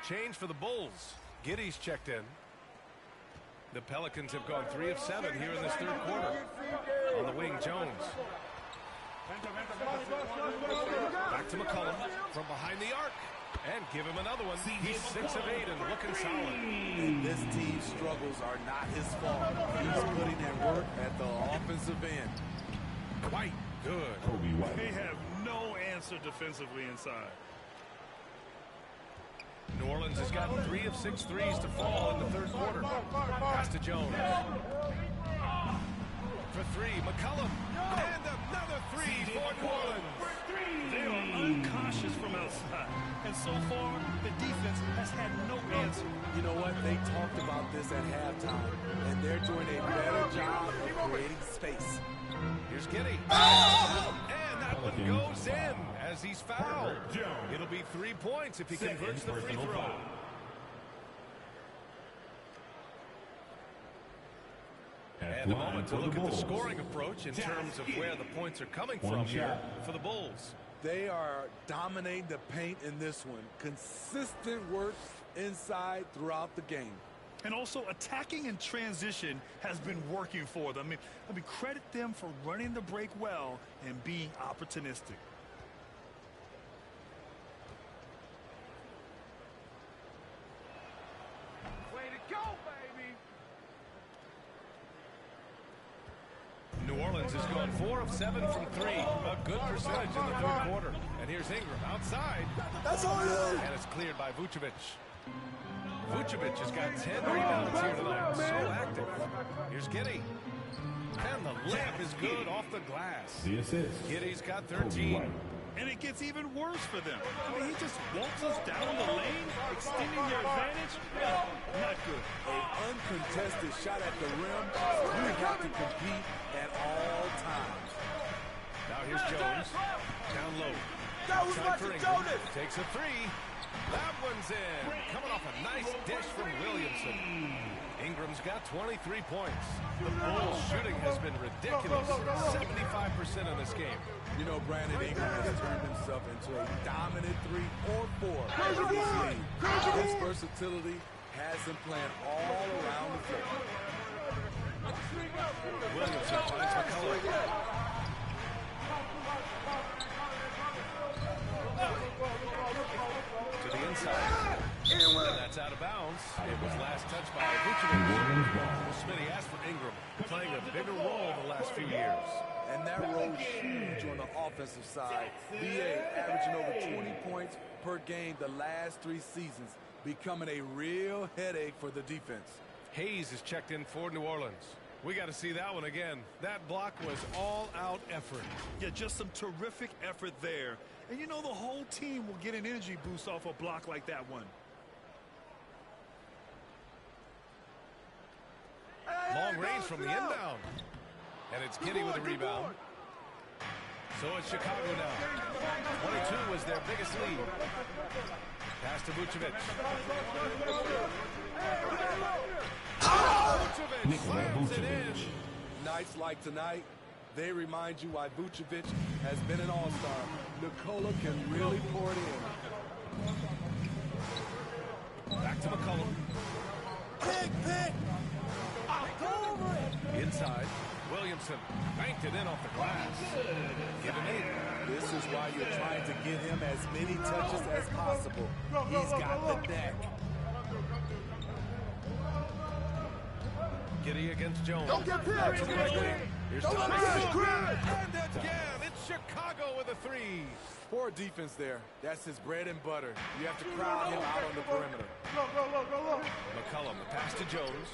Change for the Bulls. Giddey's checked in. The Pelicans have gone 3 of 7 here in this third quarter. On the wing, Jones. Back to McCollum from behind the arc. And give him another one. He's 6 of 8 and looking solid. And this team's struggles are not his fault. He's putting in work at the offensive end. Quite good. They have no answer defensively inside. New Orleans has gotten 3 of 6 threes to fall in the third quarter. Pass to Jones. For 3, McCollum. And another 3 for New Orleans. They are uncautious from outside. And so far, the defense has had no answer. You know what? They talked about this at halftime, and they're doing a better job of creating space. Here's Giddey. And that one goes in as he's fouled. It'll be 3 points if he converts the free throw. And a moment to look at the scoring approach in terms of where the points are coming from here for the Bulls. They are dominating the paint in this one. Consistent work inside throughout the game. And also attacking in transition has been working for them. I mean, credit them for running the break well and being opportunistic. Way to go, baby! New Orleans has gone 4 of 7 from 3. A good percentage in the third quarter. And here's Ingram outside. That's all you. And it's cleared by Vucevic. Vucevic has got 10 rebounds here tonight. So active. Here's Giddey. And the layup is good off the glass. The assist. Giddey's got 13. And it gets even worse for them. I mean, he just waltzes down the lane, extending their advantage. Not good. An uncontested shot at the rim. You have to compete at all times. Now here's Jones. Down low. That was Outside for Michael Ingram. Jonas. Takes a 3. That one's in. Coming off a nice dish from Williamson. Ingram's got 23 points. The Bulls' shooting has been ridiculous. 75% in this game. You know, Brandon Ingram has turned himself into a dominant 3 or 4 in this league. His versatility has him playing all around the floor. Williamson finds McCollum. To the inside. And that's out of bounds. It was last touched by Vucevic. Smitty asked for Ingram, playing a bigger role the last few years. And that role is huge on the offensive side. BA averaging over 20 points per game the last 3 seasons, becoming a real headache for the defense. Hayes is checked in for New Orleans. We got to see that one again. That block was all-out effort. Yeah, just some terrific effort there. And you know the whole team will get an energy boost off a block like that one. Long range from the inbound. And it's Giddy with the rebound. So it's Chicago now. 22 was their biggest lead. Pass to Vucevic. Vucevic slams it in. Nights like tonight, they remind you why Vucevic has been an all-star. Nikola can really pour it in. Back to McCollum. Pick! Inside. Williamson banked it in off the glass. Give him 8. This is why you're trying to get him as many touches as possible. He's got the neck. Giddy against Jones. Don't get picked! Here's Don't let me Thomas. get screwed! And again, it's Chicago with a 3. Poor defense there. That's his bread and butter. You have to crowd him out on the perimeter. McCollum, the pass to Jones.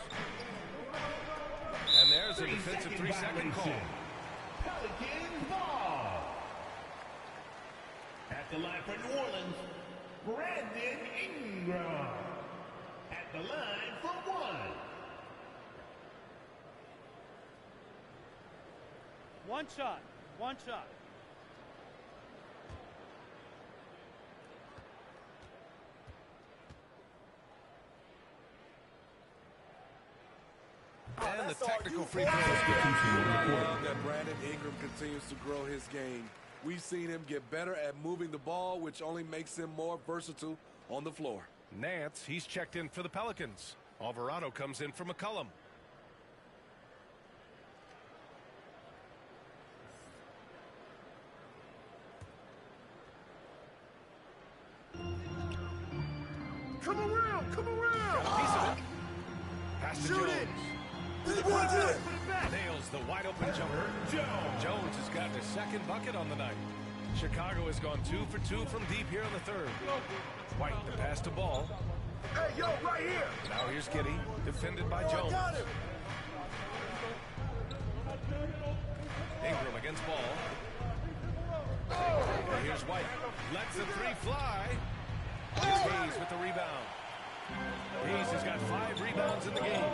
And there's a defensive 3-second call. Pelicans ball. At the line for New Orleans, Brandon Ingram. At the line for 1. One shot. And the technical free throw is I love that Brandon Ingram continues to grow his game. We've seen him get better at moving the ball, which only makes him more versatile on the floor. Nance, he's checked in for the Pelicans. Alvarado comes in for McCollum. Come around! Got a piece of it. Pass to Shoot Jones. it! Nails the wide open jumper. Jones has gotten his second bucket on the night. Chicago has gone 2 for 2 from deep here in the third. White, the pass to Ball. Hey, yo, right here! Now here's Giddy, defended by Jones. Ingram against Ball. And here's White. Lets the 3 fly. Here's Hayes with the rebound. Hayes has got 5 rebounds in the game.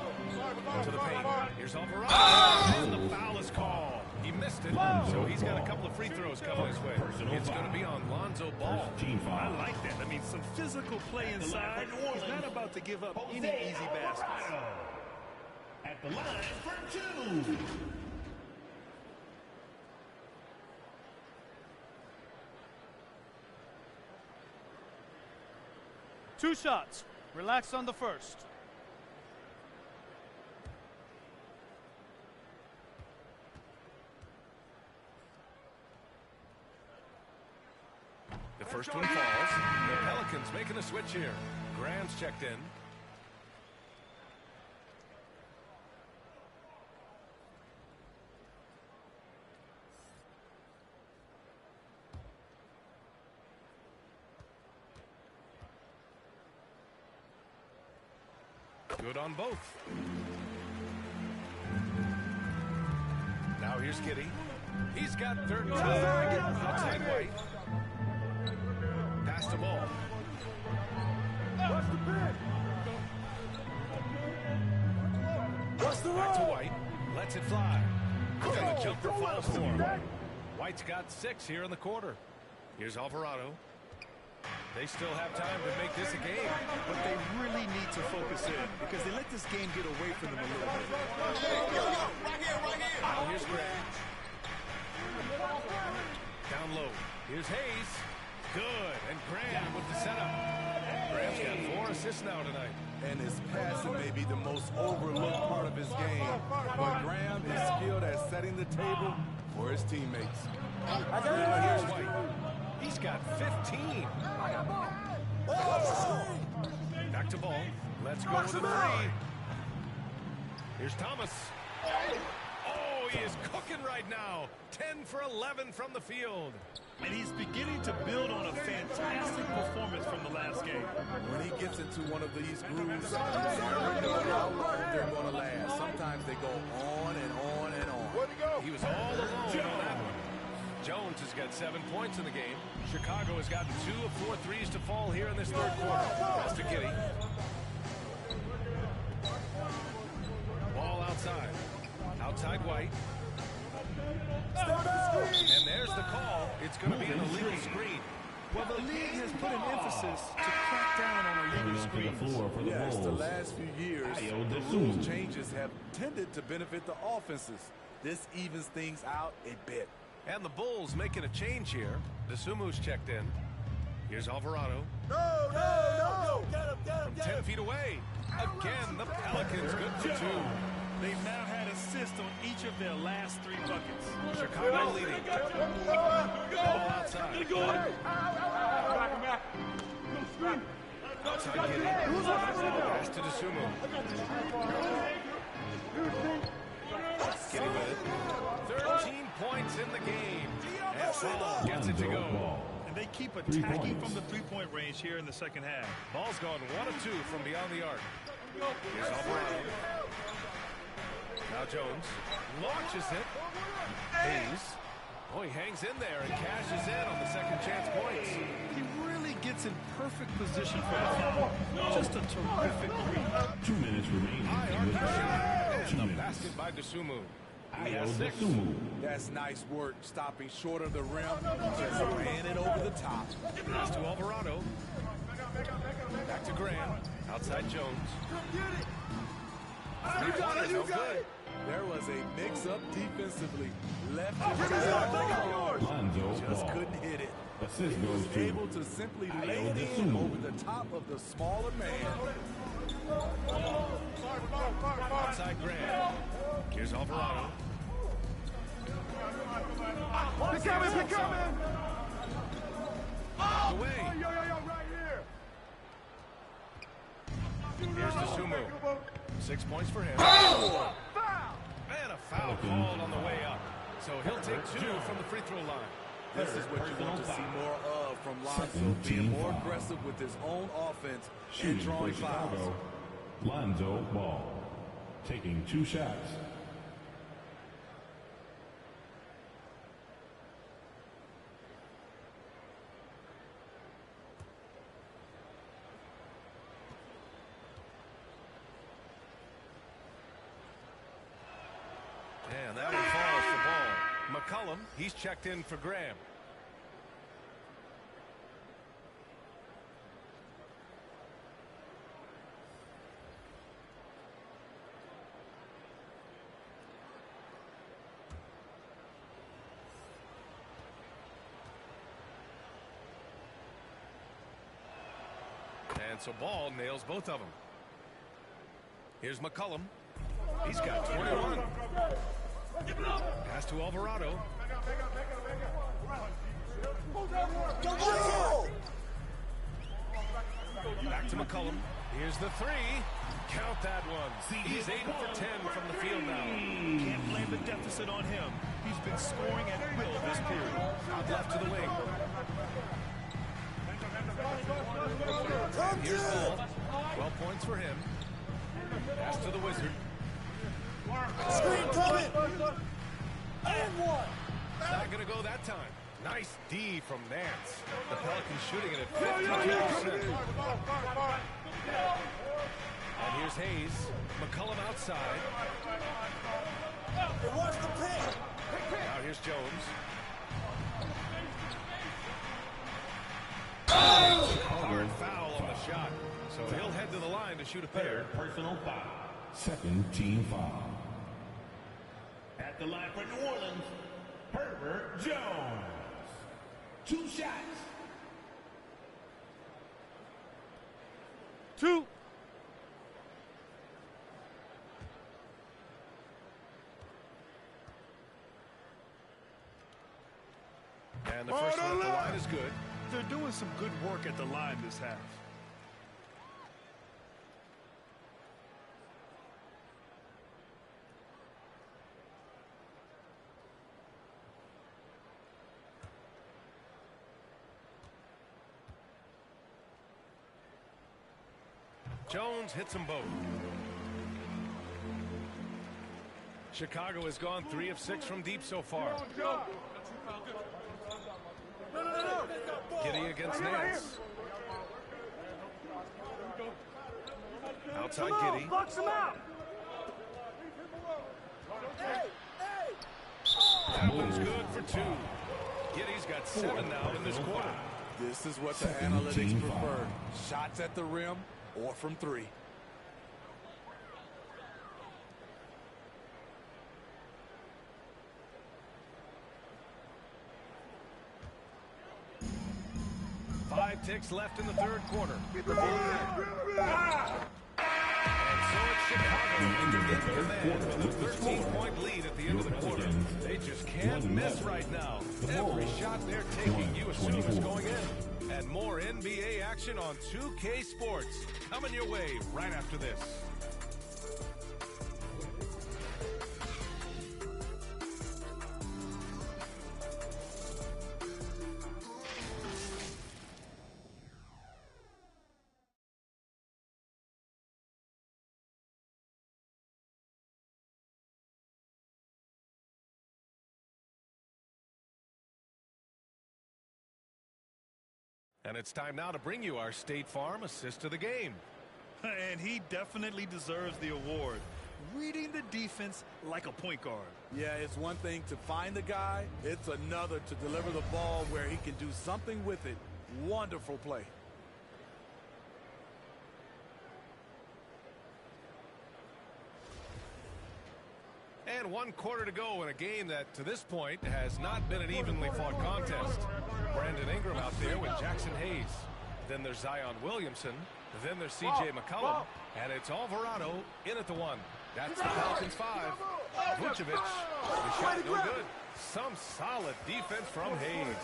To the paint. Here's Alvarado. And the foul is called. He missed it, so he's got a couple of free throws coming his way. It's going to be on Lonzo Ball. I like that. I mean, some physical play inside. He's not about to give up any easy baskets. At the line for 2. Two shots. Relax on the first. The first one falls. The Pelicans making a switch here. Graham's checked in. Good on both. Now here's Giddy. He's got 13. Outside White. Pass the ball. Back to White. Lets it fly. And the jumper falls for him. White's got 6 here in the quarter. Here's Alvarado. They still have time to make this a game. But they really need to focus in because they let this game get away from them a little bit. Right here! Now here's Graham. Down low. Here's Hayes. Good. And Graham with the setup. Graham's got 4 assists now tonight. And his passing may be the most overlooked part of his game. But Graham is skilled at setting the table for his teammates. Here's White. He's got 15. Back to Ball. Let's go with the 3. Here's Thomas. Oh, he is cooking right now. 10 for 11 from the field. And he's beginning to build on a fantastic performance from the last game. When he gets into one of these grooves, you never know how long they're going to last. Sometimes they go on and on and on. Where'd he go? He was all alone on that one. Jones has got 7 points in the game. Chicago has gotten 2 of 4 threes to fall here in this third quarter. Pass to Giddy. Ball outside. Outside White. It's going to be an illegal screen. Well, the league has put an emphasis to crack down on illegal screens. Yes, the last few years, the rules changes have tended to benefit the offenses. This evens things out a bit. And the Bulls making a change here. DeSumu's checked in. Here's Alvarado. No! From 10 feet away. Again, the Pelicans good for 2. They've now had assists on each of their last 3 buckets. Chicago leading. Ball outside. Outside getting. Pass to DeSumo. Getting with it. 13 points in the game. And Paul gets it to go. And they keep attacking from the three-point range here in the second half. Ball's gone 1 of 2 from beyond the arc. Here's Alvarado. Now Jones launches it. Hayes. Oh, he hangs in there and cashes in on the second chance points. He really gets in perfect position for the foul. Just a terrific read. 2 minutes remaining. And the basket by DeSumo. He has 6. That's nice work, stopping short of the rim. Just ran it over the top. Pass to Alvarado. Back to Graham. Outside Jones. You got it. There was a mix-up defensively. Left and right. Just couldn't hit it. He was able to simply lay it in over the top of the smaller man. Outside Graham. Here's Alvarado. Pick coming. Away. Right here. Here's DeSumo. 6 points for him. And a foul called on the way up. So he'll take 2 from the free throw line. This is what you want to see more of from Lonzo, being more aggressive with his own offense and drawing fouls. Lonzo Ball taking 2 shots. And that one falls for Ball. McCollum, he's checked in for Graham. And so Ball nails both of them. Here's McCollum. He's got 21. Pass to Alvarado. Back to McCollum. Here's the 3. Count that one. He's 8 for 10 from the field now. Can't blame the deficit on him. He's been scoring at will this period. Out left to the wing. And here's Ball. 12 points for him. Pass to the Wizard. Screen coming. And 1. Not going to go that time. Nice D from Nance. The Pelicans shooting it at 52%. And here's Hayes. McCollum outside. Watch the pick. Now here's Jones. Hard foul on the shot. So he'll head to the line to shoot a pair. Personal foul. Second team foul. At the line for New Orleans, Herbert Jones. 2 shots. 2. And the first one at the line is good. They're doing some good work at the line this half. Jones hits them both. Chicago has gone 3 of 6 from deep so far. Giddy against Nance. Outside Giddy. Box him out. That one's good for 2. Giddy's got 7 now in this quarter. This is what the analytics prefer. Shots at the rim or from 3. Five ticks left in the third quarter. And so it's Chicago in command with a 13-point lead at the end of the quarter. They just can't miss right now. Every shot they're taking, you assume is going in. And more NBA action on 2K Sports coming your way right after this. And it's time now to bring you our State Farm assist of the game. And he definitely deserves the award. Reading the defense like a point guard. Yeah, it's one thing to find the guy. It's another to deliver the ball where he can do something with it. Wonderful play. And 1 quarter to go in a game that, to this point, has not been an evenly fought contest. Brandon Ingram out there with Jackson Hayes. Then there's Zion Williamson. Then there's C.J. McCollum. And it's Alvarado in at the 1. That's the Pelicans 5. Vucevic, the shot no good. Some solid defense from Hayes.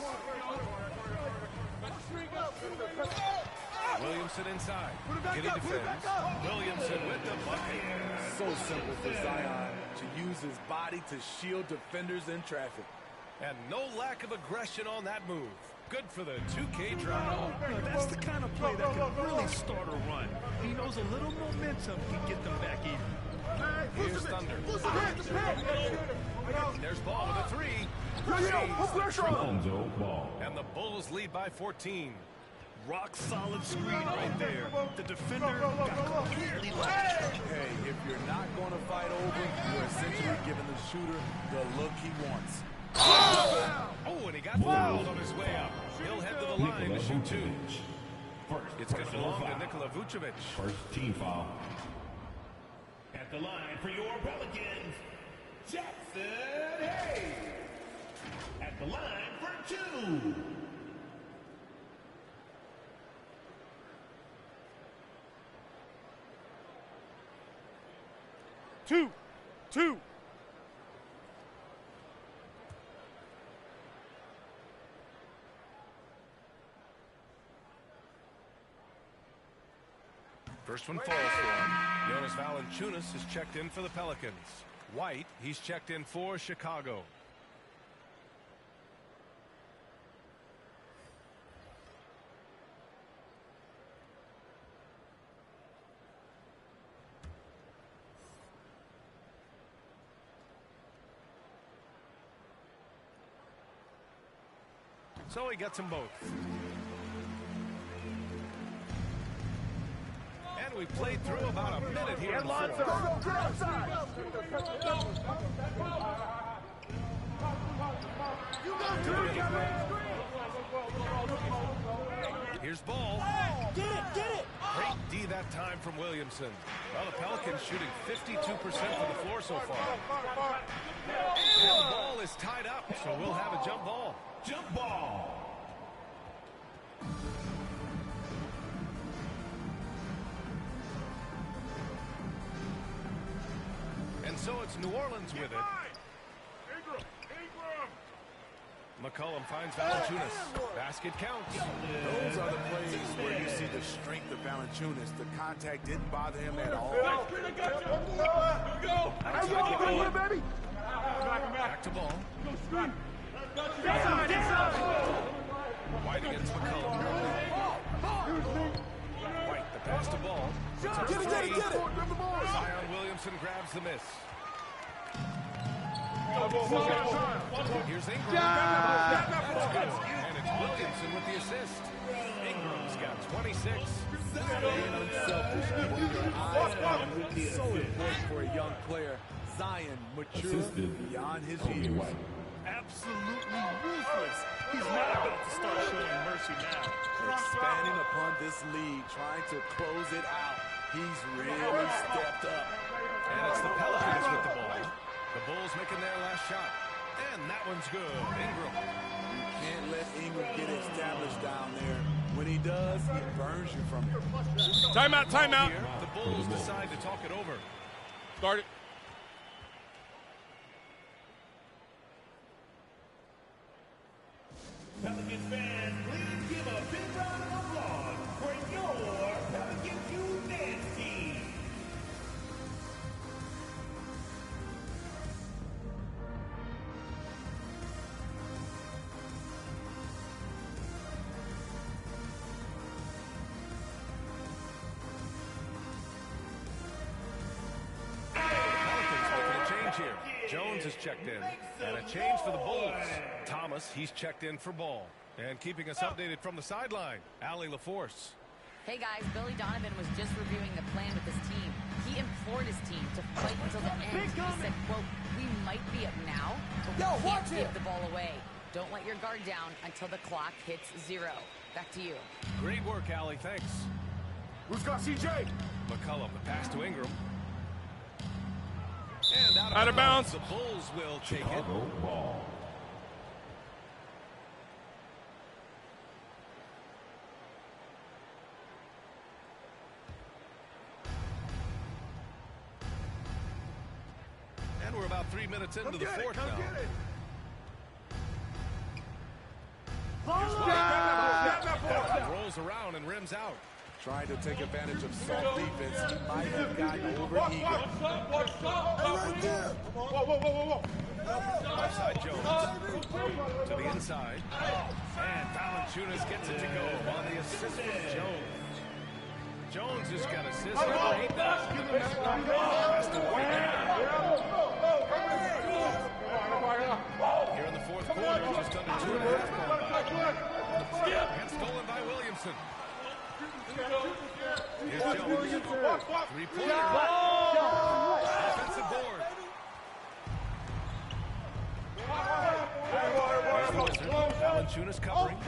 Williamson inside. Giddy defends. Williamson with the bucket. So simple for Zion to use his body to shield defenders in traffic. And no lack of aggression on that move. Good for the 2K drive. That's the kind of play that can really start a run. He knows a little momentum can get them back even. Here's Thunder. There's Ball with a 3. And the Bulls lead by 14. Rock solid screen right there. The defender got completely lost. Hey, if you're not going to fight over, you're essentially giving the shooter the look he wants. Oh, and he got fouled on his way up. He'll head to the line to shoot 2. It's going to belong to Nikola Vucevic. First team foul. At the line for your Pelicans, Jackson Hayes. At the line for 2. Two. First one falls for him. Jonas Valanciunas is checked in for the Pelicans. White, he's checked in for Chicago. So he gets them both. And we played through about a minute here in the fourth. Here's Ball. Get it! Great D that time from Williamson. Well, the Pelicans shooting 52% from the floor so far. And the ball is tied up, so we'll have a jump ball. Jump ball. And so it's New Orleans with it. McCollum finds Valanciunas. Basket counts. Those are the plays where you see the strength of Valanciunas. The contact didn't bother him at all. Back to Ball. White against McCollum. White, the pass to Ball. Get it! Zion Williamson grabs the miss. Here's Ingram. That's good. And it's Williamson with the assist. Ingram's got 26. So important for a young player. Zion mature beyond his years. Absolutely ruthless mercy now. Expanding upon this lead, trying to close it out. He's really stepped up. And it's the Pelicans with the ball. The Bulls making their last shot. And that one's good. Ingram. You can't let Ingram get established down there. When he does, he burns you from it. Timeout, timeout. Here, the Bulls decide to talk it over. Start it. Pelicans fans, please give a big round of applause for your Pelicans You Dance team. Pelicans making a change here. Jones is checked in. And a change for the Bulls. Thomas, he's checked in for ball. And keeping us updated from the sideline, Allie LaForce. Hey guys, Billy Donovan was just reviewing the plan with his team. He implored his team to fight until the end. He said, quote, "We might be up now, but we can't give the ball away. Don't let your guard down until the clock hits 0. Back to you." Great work, Allie. Thanks. Who's got CJ? McCullum, the pass to Ingram. And Out of bounds. The Bulls will take it. Ball. And we're about 3 minutes into the fourth now. Rolls around and rims out. Trying to take advantage of soft defense. He might have gotten over eager. Outside Jones. To the inside. And Valanciunas gets it to go on the assist from Jones. Jones just got assist number 8 now. Has to wind down. Here in the fourth quarter, just under 2.5 gone by. And stolen by Williamson. Here's Jones. Three-pointer. Offensive board. Here's the Wizard. Valanciunas covering.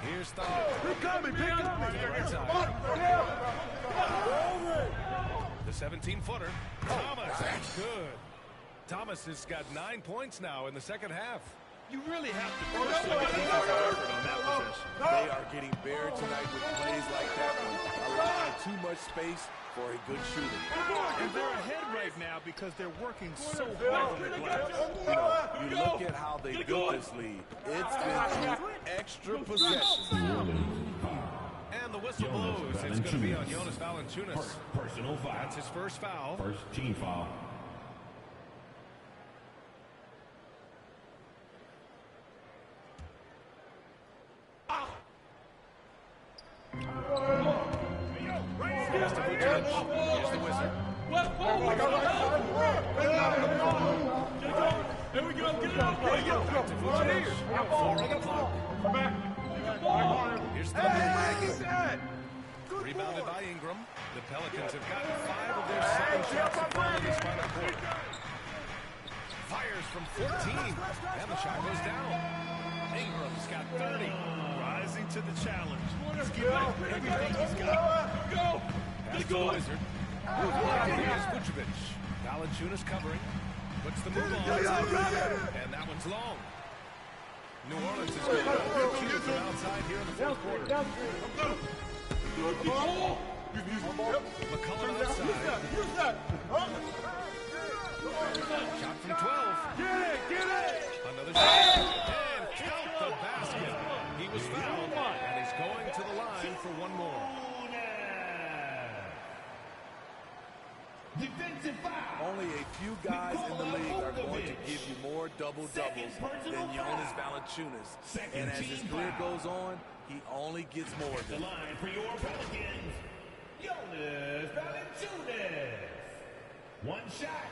Here's Thunder. Right side. The 17-footer. Thomas. That's good. Thomas has got 9 points now in the second half. You really have to push the effort on that possession. They are getting buried tonight with plays like that one, allowing too much space for a good shooter. And they're ahead right now because they're working so hard on the glass. You look at how they built this lead. It's been through extra possessions. And the whistle blows. It's going to be on Jonas Valanciunas. Personal foul. That's his first foul. First team foul. Here's the Wizard. There we go. Get it up. There we go. Back to Vucevic. 4 on the clock. Here's Thunder. Rebounded by Ingram. The Pelicans have gotten 5 of their 7 shots so far in this final quarter. Fires from 14. And the shot goes down. Ingram's got 30. Rising to the challenge. He's giving it everything he's got. Go. Pass to the Wizard. Here's Vucevic. Valanciunas covering. Puts the move on. And that one's long. New Orleans is going to shoot from outside here in the fourth quarter. McCullum outside. Shot from 12. Get it. Another shot. And count the basket. He was fouled. And he's going to the line for one more. Defensive foul. Only a few guys in the league are going to give you more double-doubles than Jonas Valanciunas. And as his career goes on, he only gets more of The them. line for your Pelicans, Jonas Valanciunas. One shot.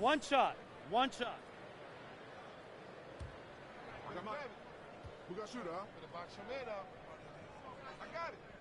One shot. One shot. Who got shooter, huh? Box your man up. I got it.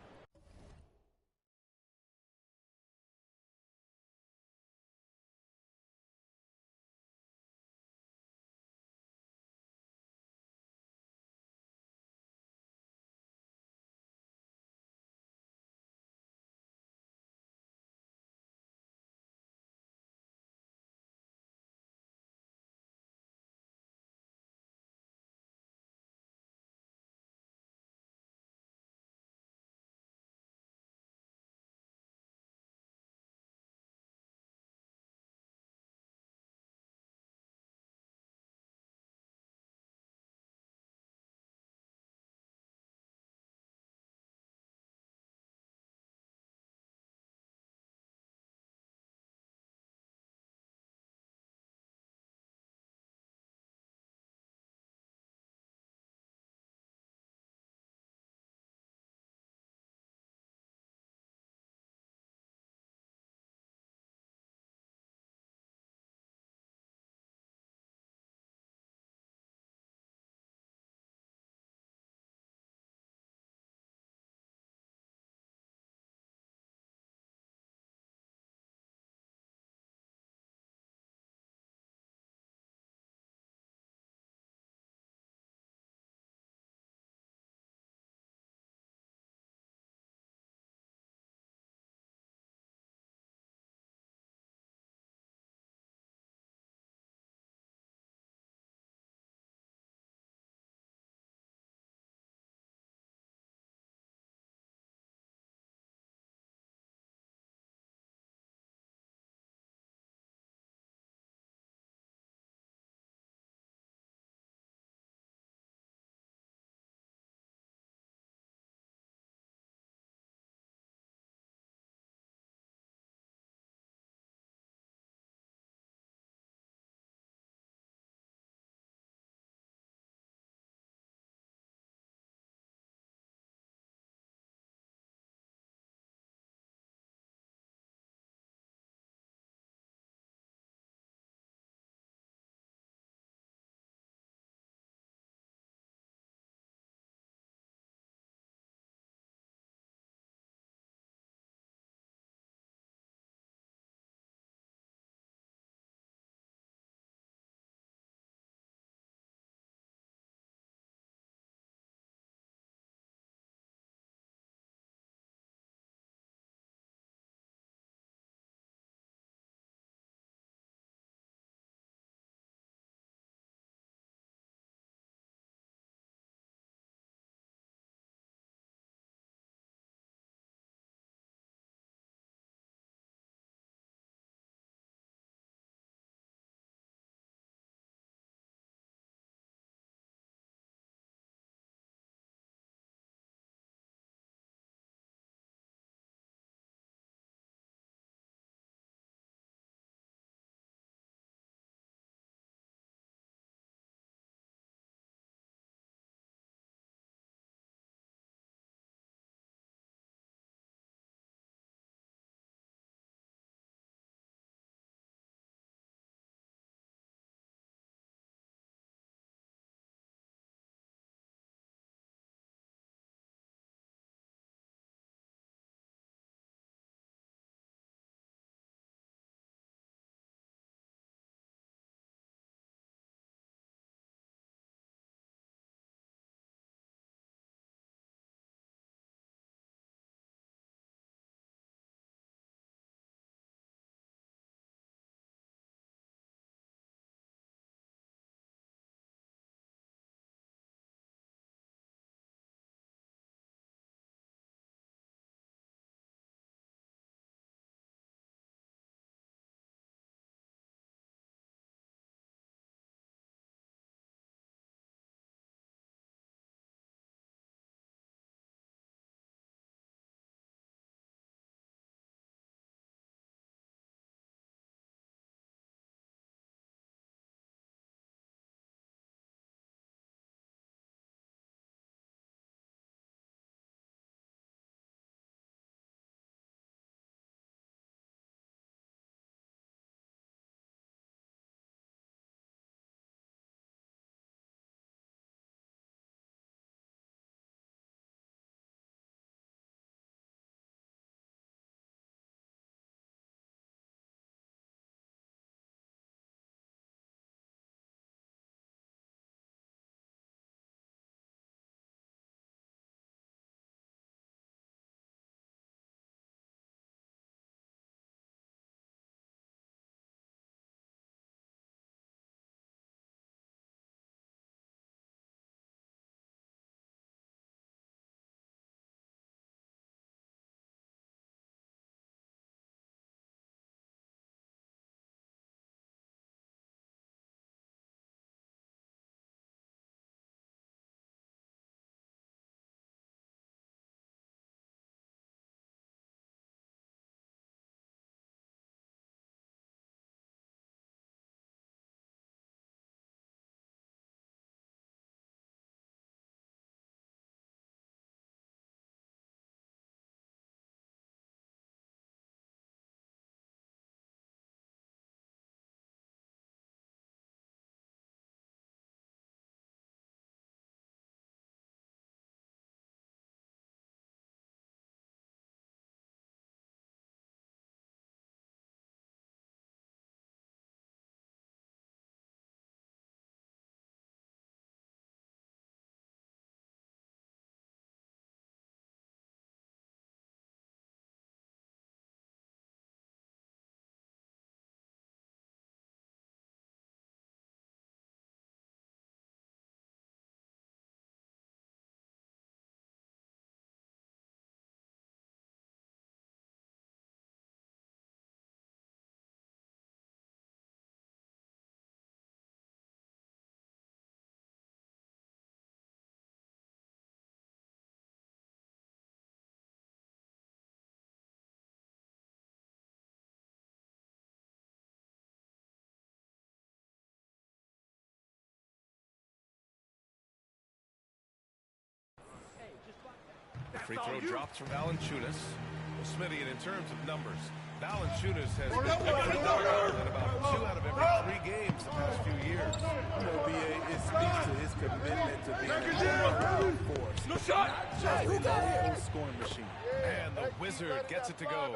Free throw drops from Valanciunas. Well, Smitty, and in terms of numbers, Valanciunas has been in about 2 out of every 3 games the past few years. You know, BA, it speaks to his commitment to being a force. No shot! Not just a scoring machine. And the Wizard gets it to go.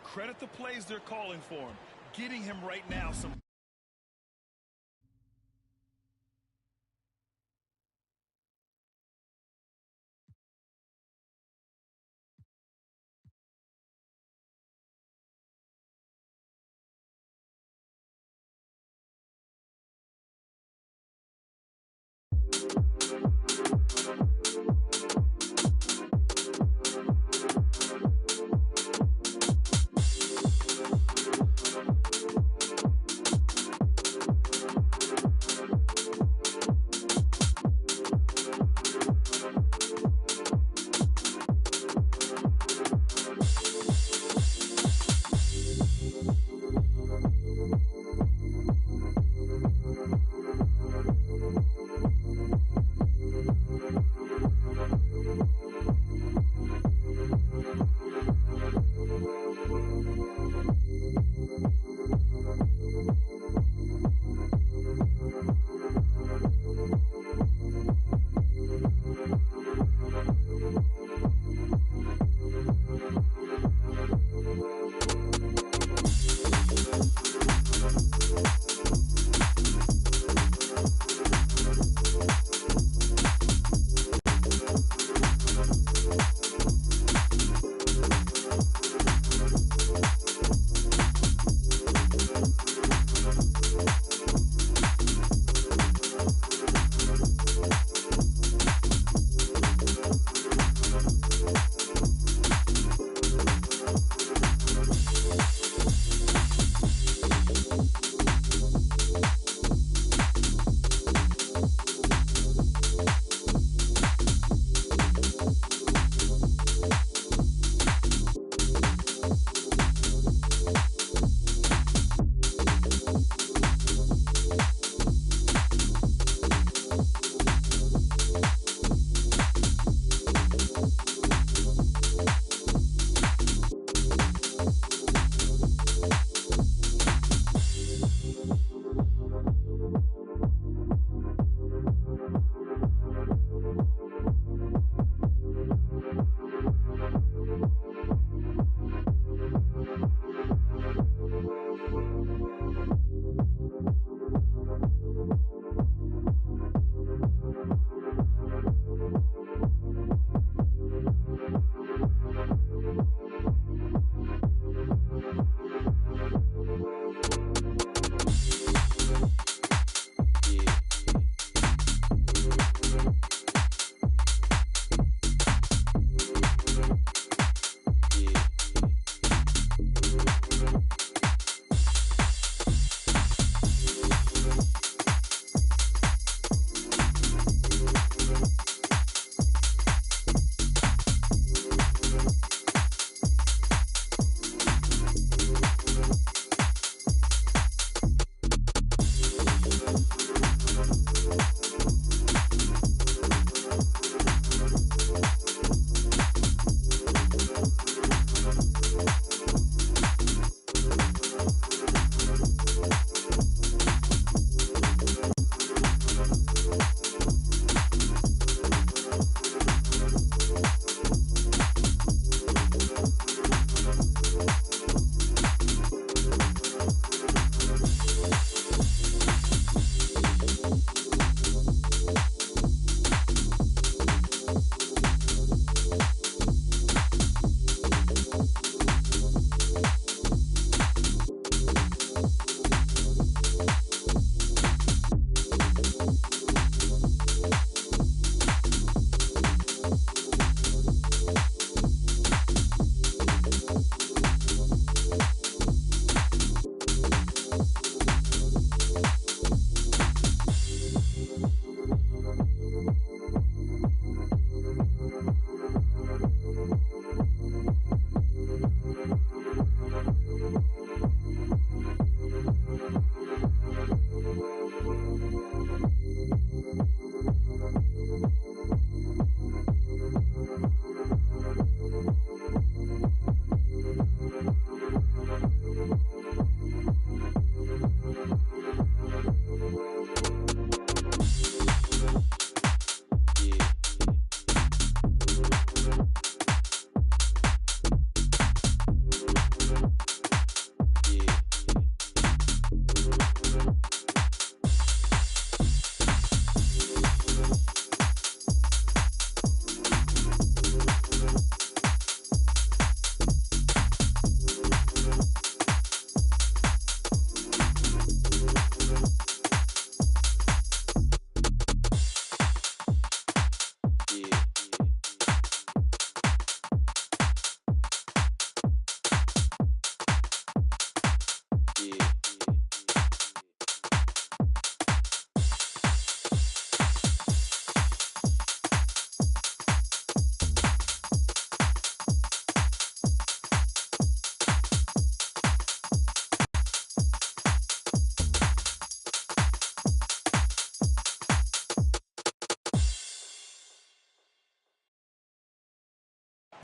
Credit the plays they're calling for him. Getting him right now some...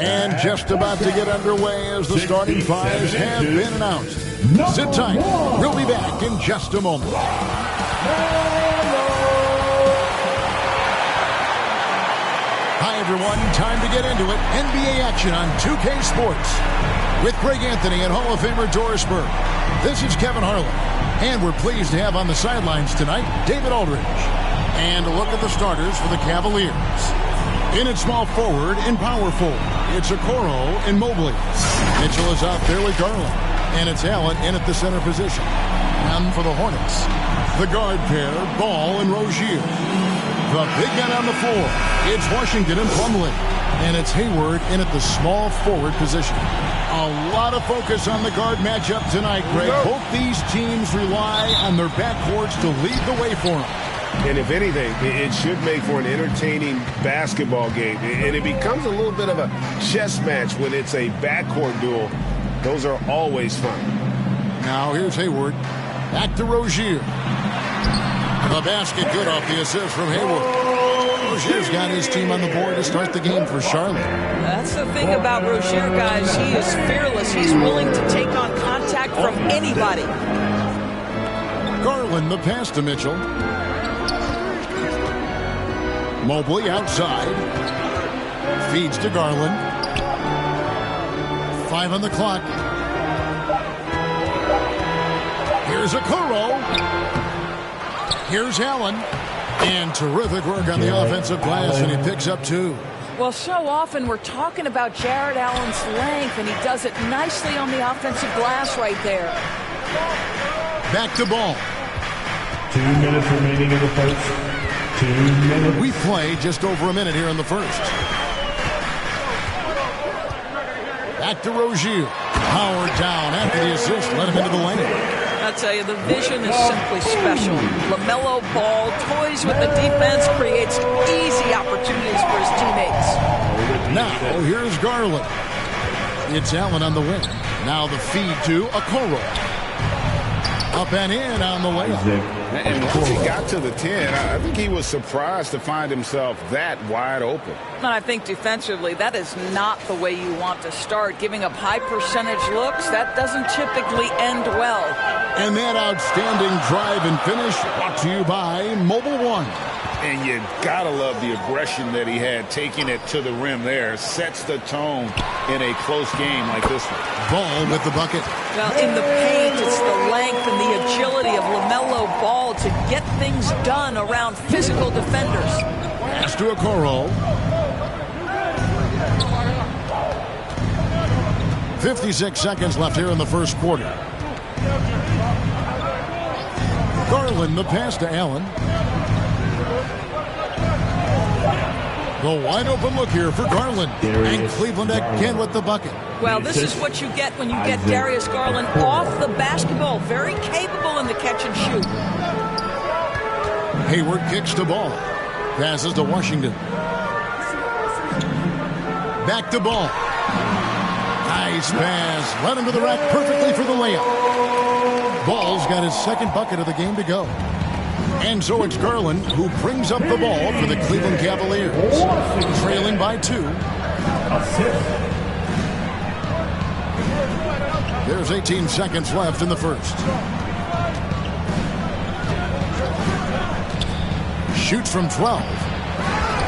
And just about to get underway as the starting fives have been announced. Sit tight. We'll be back in just a moment. Hi, everyone. Time to get into it. NBA action on 2K Sports. With Greg Anthony and Hall of Famer Doris Burke. This is Kevin Harlan. And we're pleased to have on the sidelines tonight David Aldridge. And a look at the starters for the Cavaliers. In at small forward and power forward, it's Okoro and Mobley. Mitchell is out there with Garland. And it's Allen in at the center position. And for the Hornets, the guard pair, Ball and Rozier. The big man on the floor, it's Washington and Plumlee. And it's Hayward in at the small forward position. A lot of focus on the guard matchup tonight, Greg. Both these teams rely on their backcourts to lead the way for them. And if anything, it should make for an entertaining basketball game. And it becomes a little bit of a chess match when it's a backcourt duel. Those are always fun. Now here's Hayward. Back to Rozier. The basket good off the assist from Hayward. Rozier's got his team on the board to start the game for Charlotte. That's the thing about Rozier, guys. He is fearless. He's willing to take on contact from anybody. Garland the pass to Mitchell. Mobley outside. Feeds to Garland. 5 on the clock. Here's Okoro. Here's Allen. And terrific work on the offensive glass, and he picks up 2. Well, so often we're talking about Jared Allen's length, and he does it nicely on the offensive glass right there. Back to Ball. 2 minutes remaining in the first. 2 minutes. We play just over a minute here in the first. Back to Rozier. Howard down after the assist. Let him into the lane. I tell you, the vision is simply special. LaMelo Ball toys with the defense, creates easy opportunities for his teammates. Now, here's Garland. It's Allen on the wing. Now the feed to Okoro. Up and in on the layup. And once he got to the 10, I think he was surprised to find himself that wide open. And I think defensively, that is not the way you want to start. Giving up high percentage looks, that doesn't typically end well. And that outstanding drive and finish brought to you by Mobile One. And you gotta love the aggression that he had, taking it to the rim there. Sets the tone in a close game like this one. Ball with the bucket. Well, in the paint, it's the length and the agility of LaMelo Ball to get things done around physical defenders. Pass to Okoro. 56 seconds left here in the first quarter. Garland the pass to Allen. The wide open look here for Garland. And Cleveland again with the bucket. Well, this is what you get when you get Darius Garland off the basketball. Very capable in the catch and shoot. Hayward kicks the ball. Passes to Washington. Back to Ball. Nice pass. Led him to the rack perfectly for the layup. Ball's got his second bucket of the game to go. And so it's Garland who brings up the ball for the Cleveland Cavaliers. Trailing by 2. There's 18 seconds left in the first. Shoots from 12.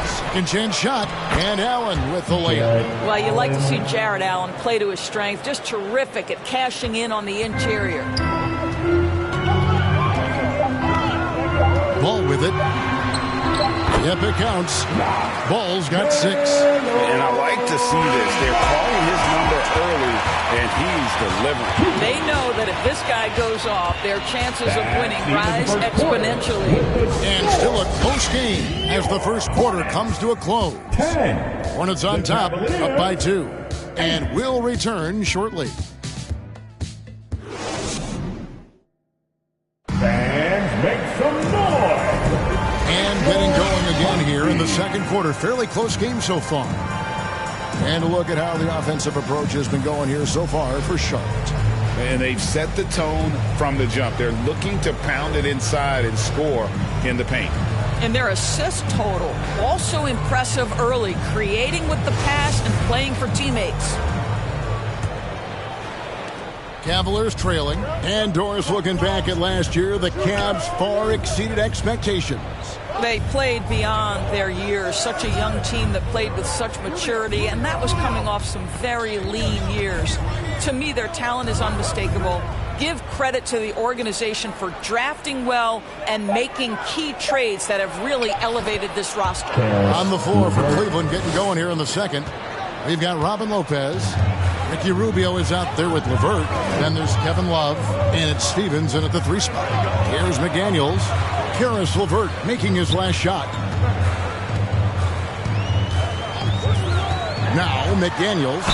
Second chance shot. And Allen with the layup. Well, you like to see Jared Allen play to his strength. Just terrific at cashing in on the interior. Ball with it. Yep, it counts. Ball's got 6. And I like to see this. They're calling his number early, and he's delivering. They know that if this guy goes off, their chances of winning rise exponentially. And still a close game as the first quarter comes to a close. Hornets on top, up by 2. And we'll return shortly. Fans, make some noise! And getting going again here in the second quarter. Fairly close game so far. And look at how the offensive approach has been going here so far for Charlotte. And they've set the tone from the jump. They're looking to pound it inside and score in the paint. And their assist total, also impressive early, creating with the pass and playing for teammates. Cavaliers trailing. And Doris looking back at last year, the Cavs far exceeded expectations. They played beyond their years. Such a young team that played with such maturity, and that was coming off some very lean years. To me, their talent is unmistakable. Give credit to the organization for drafting well and making key trades that have really elevated this roster. On the floor for Cleveland, getting going here in the second. We've got Robin Lopez. Ricky Rubio is out there with LeVert. Then there's Kevin Love, and it's Stevens in at the 3 spot. Here's McDaniels. Karis LeVert making his last shot. Now McDaniels.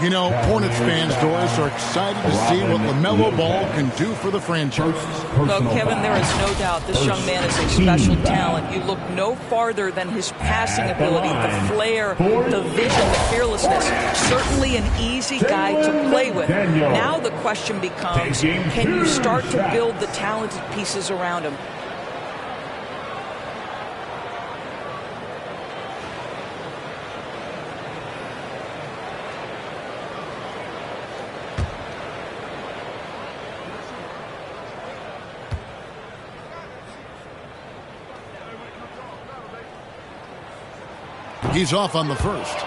You know, Hornets fans, Doris, are excited to see what LaMelo Ball can do for the franchise. Well, Kevin, there is no doubt this young man is a special talent. You look no farther than his passing ability, the flair, the vision, the fearlessness. Certainly an easy guy to play with. Now the question becomes, can you start to build the talented pieces around him? He's off on the first.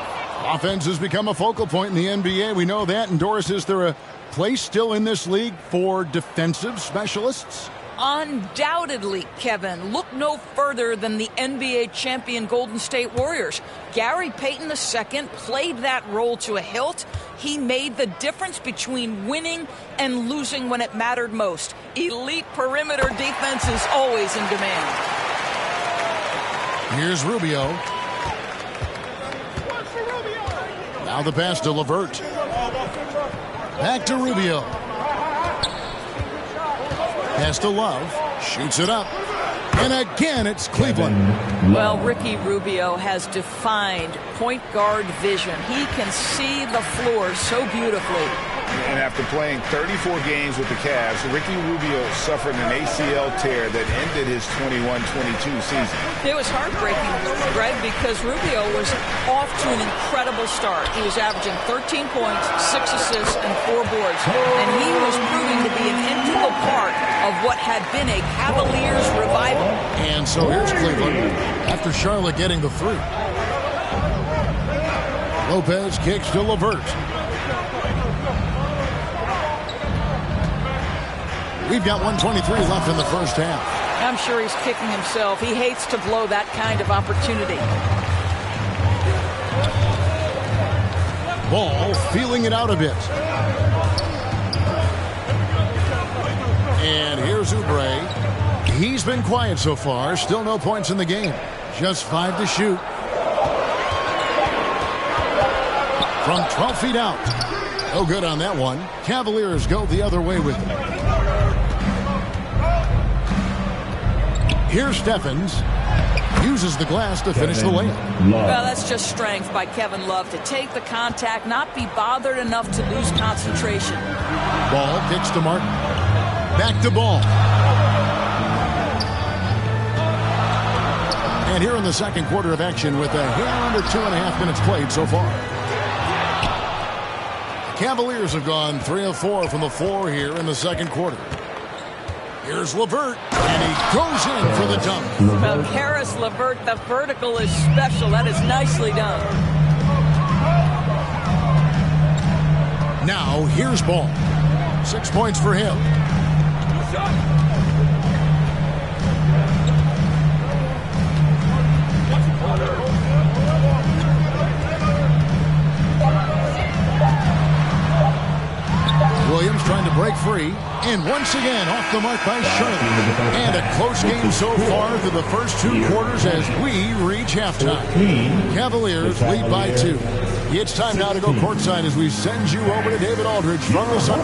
Offense has become a focal point in the NBA. We know that. And Doris, is there a place still in this league for defensive specialists? Undoubtedly, Kevin. Look no further than the NBA champion Golden State Warriors. Gary Payton II played that role to a hilt. He made the difference between winning and losing when it mattered most. Elite perimeter defense is always in demand. Here's Rubio. Now the pass to LeVert. Back to Rubio. Pass to Love. Shoots it up. And again, it's Cleveland. Well, Ricky Rubio has defined point guard vision. He can see the floor so beautifully. And after playing 34 games with the Cavs, Ricky Rubio suffered an ACL tear that ended his 21-22 season. It was heartbreaking, Greg, because Rubio was off to an incredible start. He was averaging 13 points, 6 assists, and 4 boards. And he was proving to be an integral part of what had been a Cavaliers revival. And so here's Cleveland after Charlotte getting the 3. Lopez kicks to LeVert. We've got 1:23 left in the first half. I'm sure he's kicking himself. He hates to blow that kind of opportunity. Ball feeling it out a bit. And here's Oubre. He's been quiet so far. Still no points in the game. Just 5 to shoot. From 12 feet out. No good on that one. Cavaliers go the other way with it. Here's Stephens. Uses the glass to finish the layup. Well, that's just strength by Kevin Love to take the contact, not be bothered enough to lose concentration. Ball kicks to Martin. Back to Ball. And here in the second quarter of action with a hair under 2.5 minutes played so far. The Cavaliers have gone 3 of 4 from the floor here in the second quarter. Here's LeVert, and he goes in for the dunk. Well, Karis LeVert, the vertical is special. That is nicely done. Now, here's Ball. 6 points for him. Williams trying to break free, and once again off the mark by Charlotte. And a close game so far through the first 2 quarters as we reach halftime. Cavaliers lead by 2. It's time now to go courtside as we send you over to David Aldridge from the Sun.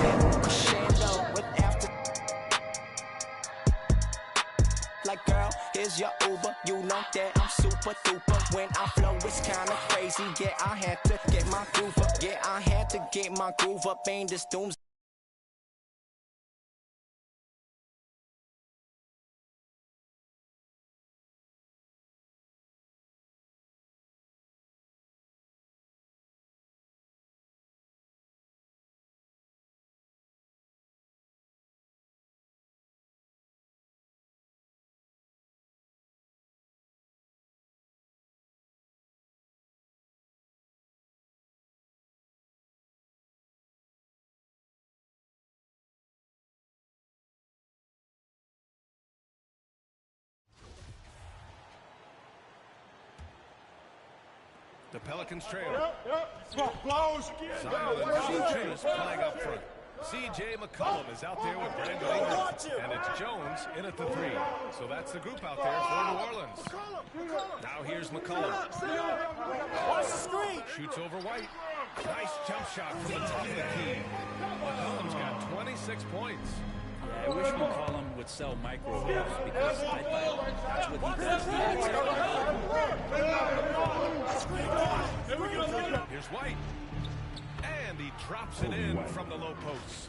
Like, girl, here's your Uber. You know that I'm super duper. When I flow, it's kinda crazy. Yeah, I had to get my groove up. Yeah, I had to get my groove up. Ain't this dooms. The Pelicans trail. Close. Simon is playing up front. C.J. McCollum is out there with Brandon Ingram. And it's Jones in at the 3. So that's the group out there for New Orleans. Now here's McCollum. Watch the screen. Shoots over White. Nice jump shot from the top of the key. McCollum's got 26 points. Yeah, I wish McCollum would sell microwaves because that's what he does. Here's White. And he drops it in from the low post.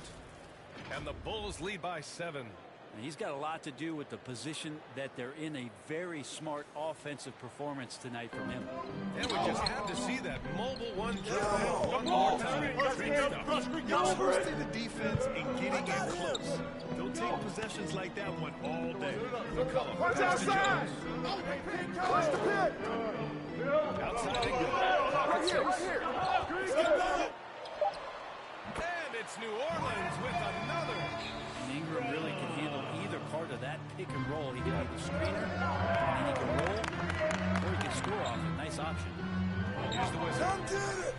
And the Bulls lead by 7. And he's got a lot to do with the position that they're in. A very smart offensive performance tonight from him. And we just had to see that mobile one dribble one more time. You're trusting the defense and getting in close. They'll take possessions like that one all day. McCollum. Watch outside. Watch the pit. Outside Ingram. And it's New Orleans with another. And Ingram really can handle either part of that pick and roll. He can be the screener, and he can roll, or he can score off it. Nice option. Here's the Wizard. Come get it.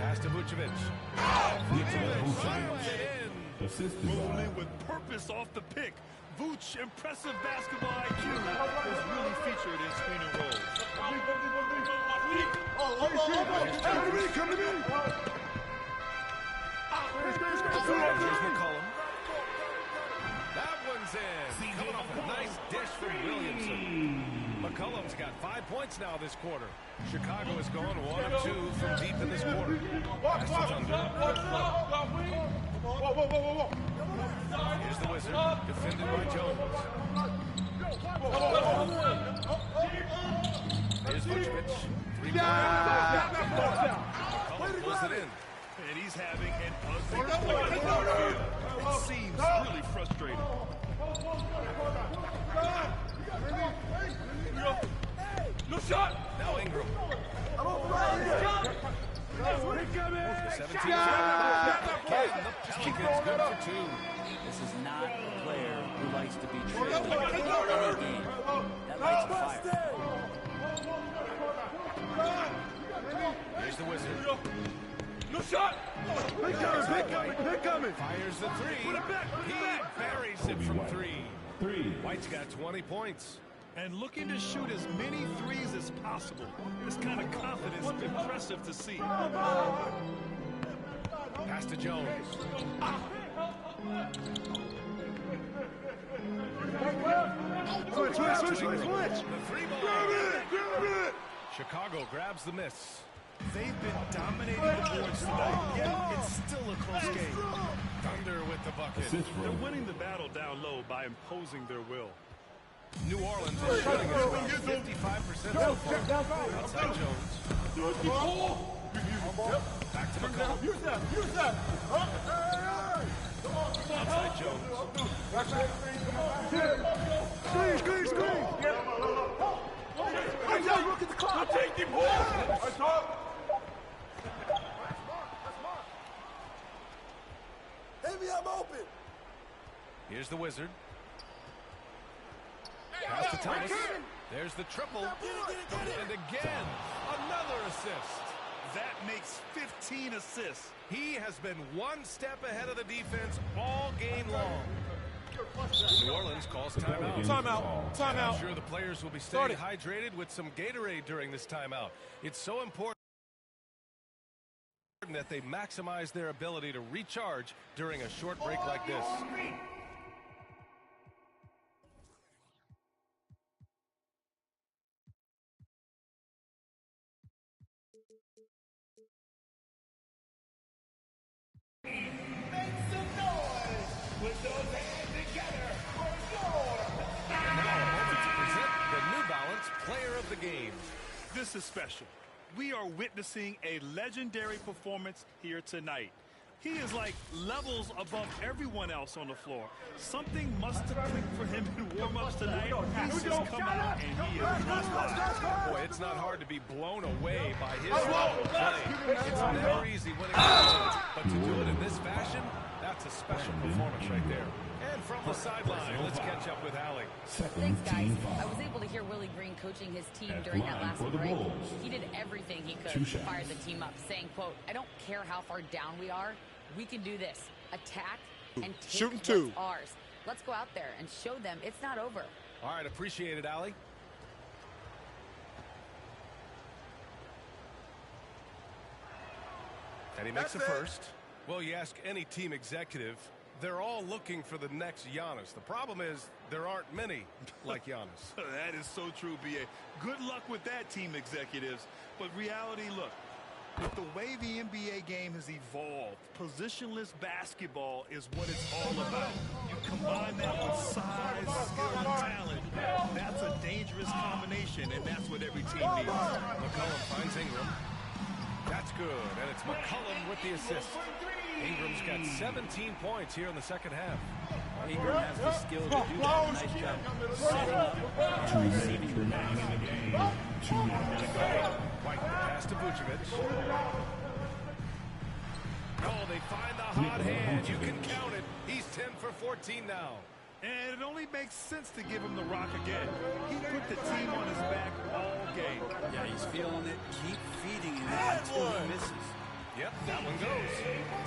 Pass to Vucevic. Rolling with purpose off the pick. Vooch, impressive basketball IQ, is really featured in screen and rolls. Come to me. Here's McCollum. That one's in. Coming off a nice dish from Williamson. McCollum's got 5 points now this quarter. Chicago is going 1 of 2 from deep in this quarter. Here's the Wizard, defended by Jones. Here's Vucevic. 3-point. McCollum pulls it in. And he's having an ugly play. It seems really frustrating. No shot. Now Ingram. The 17 shot. The Pelicans good for 2. This is not a player who likes to be trailed in any game. That lights a fire. Here's the Wizard. No shot. Pick coming. Fires the 3. He buries it from 3. White's got 20 points. And looking to shoot as many threes as possible. This kind of confidence is impressive to see. Pass to Jones. Switch. The 3-ball. Grab it. Chicago grabs the miss. They've been dominating the boards tonight, yet it's still a close game. Thunder with the bucket. They're winning the battle down low by imposing their will. New Orleans is shooting as well as 55% so far. Outside Jones. Back to McCollum. Use that. Outside Jones. Screen. Look at the clock. Take him home. Maybe I'm open. Here's the Wizard. Pass to Thomas. There's the triple. And again, another assist. That makes 15 assists. He has been one step ahead of the defense all game long. New Orleans calls timeout. I'm sure the players will be staying hydrated with some Gatorade during this timeout. It's so important that they maximize their ability to recharge during a short break like this. Make some noise with those hands together for your. Now a moment to present the New Balance Player of the Game. This is special. We are witnessing a legendary performance here tonight. He is like levels above everyone else on the floor. Something must have clicked for him in warm-ups tonight. He's just come out and he is. Boy, it's not hard to be blown away by his level of play. It's never easy winning a game, but to do it in this fashion, that's a special performance right there. And from the sideline, let's catch up with Allie. Thanks, guys. I was able to hear Willie Green coaching his team during that last break. He did everything he could to fire the team up, saying, quote, "I don't care how far down we are. We can do this. Attack and take what's ours. Let's go out there and show them it's not over." All right, appreciate it, Allie. And he makes the first. Well, you ask any team executive, they're all looking for the next Giannis. The problem is there aren't many like Giannis. That is so true, B.A. Good luck with that, team executives. But reality, look, with the way the NBA game has evolved, positionless basketball is what it's all about. You combine that with size, skill, and talent. That's a dangerous combination, and that's what every team needs. McCollum finds Ingram. That's good, and it's McCollum with the assist. Ingram's got 17 points here in the second half. Ingram has the skill to do that. Nice job setting up and receiving the remaining in the game. White pass to Vucevic. Oh, they find the hot hand. You can count it. He's 10 for 14 now. And it only makes sense to give him the rock again. He put the team on his back all game. Yeah, he's feeling it. Keep feeding him until he misses. Yep, that one goes.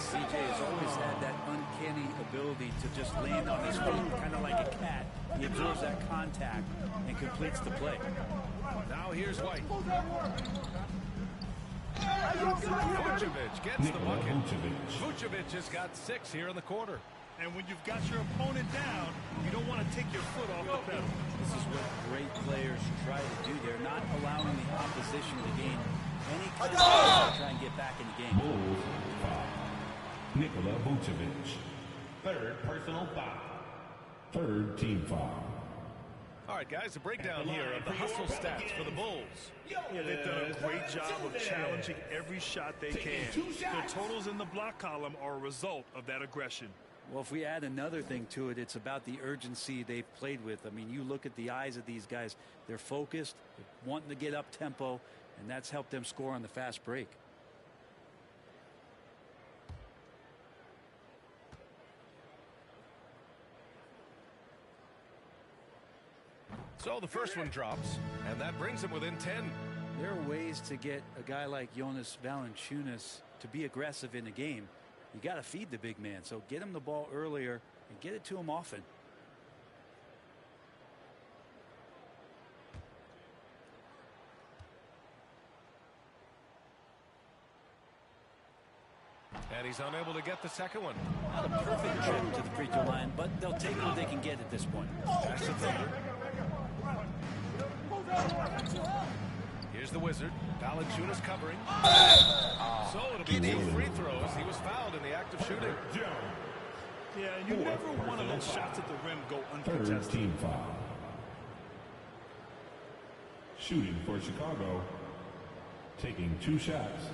CJ has always had that uncanny ability to just land on his feet, kind of like a cat. He absorbs that contact and completes the play. Now here's White. Vucevic gets the bucket. Vucevic has got 6 here in the quarter. And when you've got your opponent down, you don't want to take your foot off the pedal. This is what great players try to do. They're not allowing the opposition to gain any kind of to try and get back in the game. Bulls foul. Nikola Vucevic. Third personal foul. Third team foul. All right, guys, a breakdown here of the hustle stats for the Bulls. Yeah, they've done a great job of challenging every shot they can. Their totals in the block column are a result of that aggression. Well, if we add another thing to it, it's about the urgency they've played with. I mean, you look at the eyes of these guys. They're focused, they're wanting to get up tempo, and that's helped them score on the fast break. So the first one drops, and that brings them within 10. There are ways to get a guy like Jonas Valanciunas to be aggressive in the game. You got to feed the big man, so get him the ball earlier and get it to him often. And he's unable to get the second one. Not a perfect trip to the free throw line, but they'll take what they can get at this point. Pass to Thunder. Here's the Wizard. Valanciunas covering. So it'll be 2 free throws. He was fouled in the act of shooting. Yeah, you never want to let shots at the rim go uncontested. Third team foul. Shooting for Chicago. Taking 2 shots.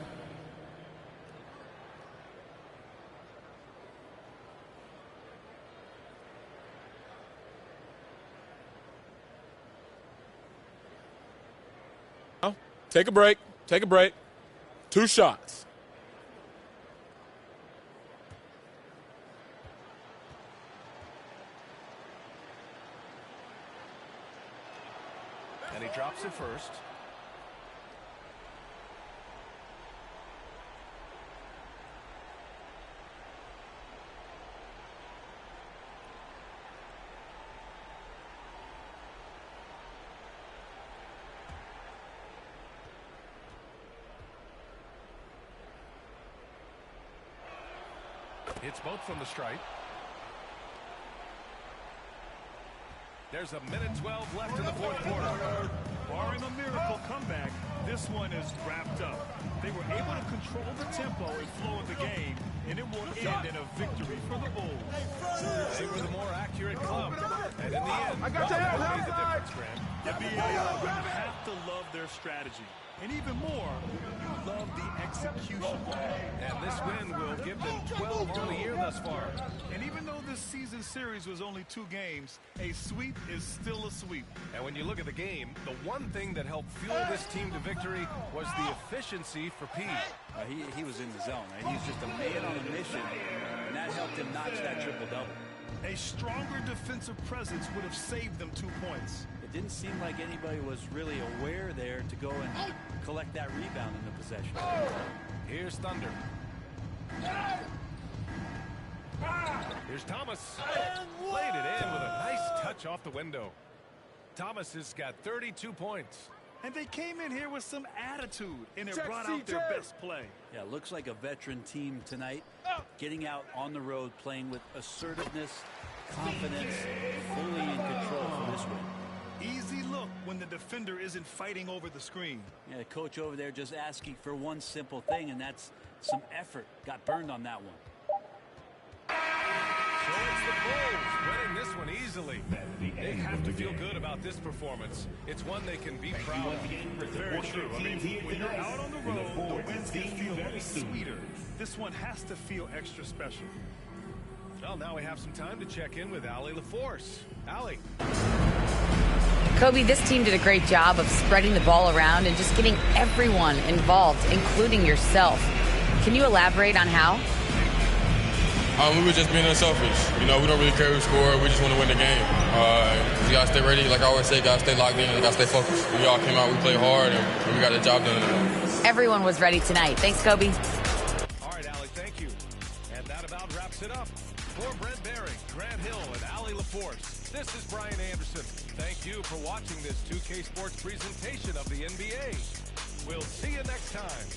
Take a break. Take a break. 2 shots. And he drops it first. Hits both from the stripe. There's a minute 12 left in the fourth quarter. Barring a miracle comeback, this one is wrapped up. They were able to control the tempo and flow of the game, and it will end in a victory for the Bulls. They were the more accurate club, and in the end, made the difference, Graham. You have to love their strategy. And even more, you love the execution. And this win will give them 12 on the year thus far. And even though this season series was only 2 games, a sweep is still a sweep. And when you look at the game, the one thing that helped fuel this team to victory was the efficiency for P. He was in the zone. Right? He was just a man on a mission, and that helped helped him notch that triple-double. A stronger defensive presence would have saved them 2 points. It didn't seem like anybody was really aware there to go and collect that rebound in the possession. Here's Thunder. Here's Thomas. Played it in with a nice touch off the window. Thomas has got 32 points. And they came in here with some attitude, and it brought out their best play. Yeah, looks like a veteran team tonight, getting out on the road, playing with assertiveness, confidence, fully in control for this one. Easy look when the defender isn't fighting over the screen. Yeah, the coach over there just asking for one simple thing, and that's some effort. Got burned on that one. So it's the Bulls winning this one easily. They have to feel good about this performance. It's one they can be proud of. Very true. I mean, when you're out on the road, the wins can feel a little sweeter. This one has to feel extra special. Well, now we have some time to check in with Allie LaForce. Allie. Kobe, this team did a great job of spreading the ball around and just getting everyone involved, including yourself. Can you elaborate on how? We were just being unselfish. You know, we don't really care who scored. We just want to win the game. We got to stay ready. Like I always say, got to stay locked in and got to stay focused. We all came out, we played hard, and we got the job done. Everyone was ready tonight. Thanks, Kobe. All right, Allie, thank you. And that about wraps it up. For Brent Barry, Grant Hill, and Allie LaForce, this is Brian Anderson. Thank you for watching this 2K Sports presentation of the NBA. We'll see you next time.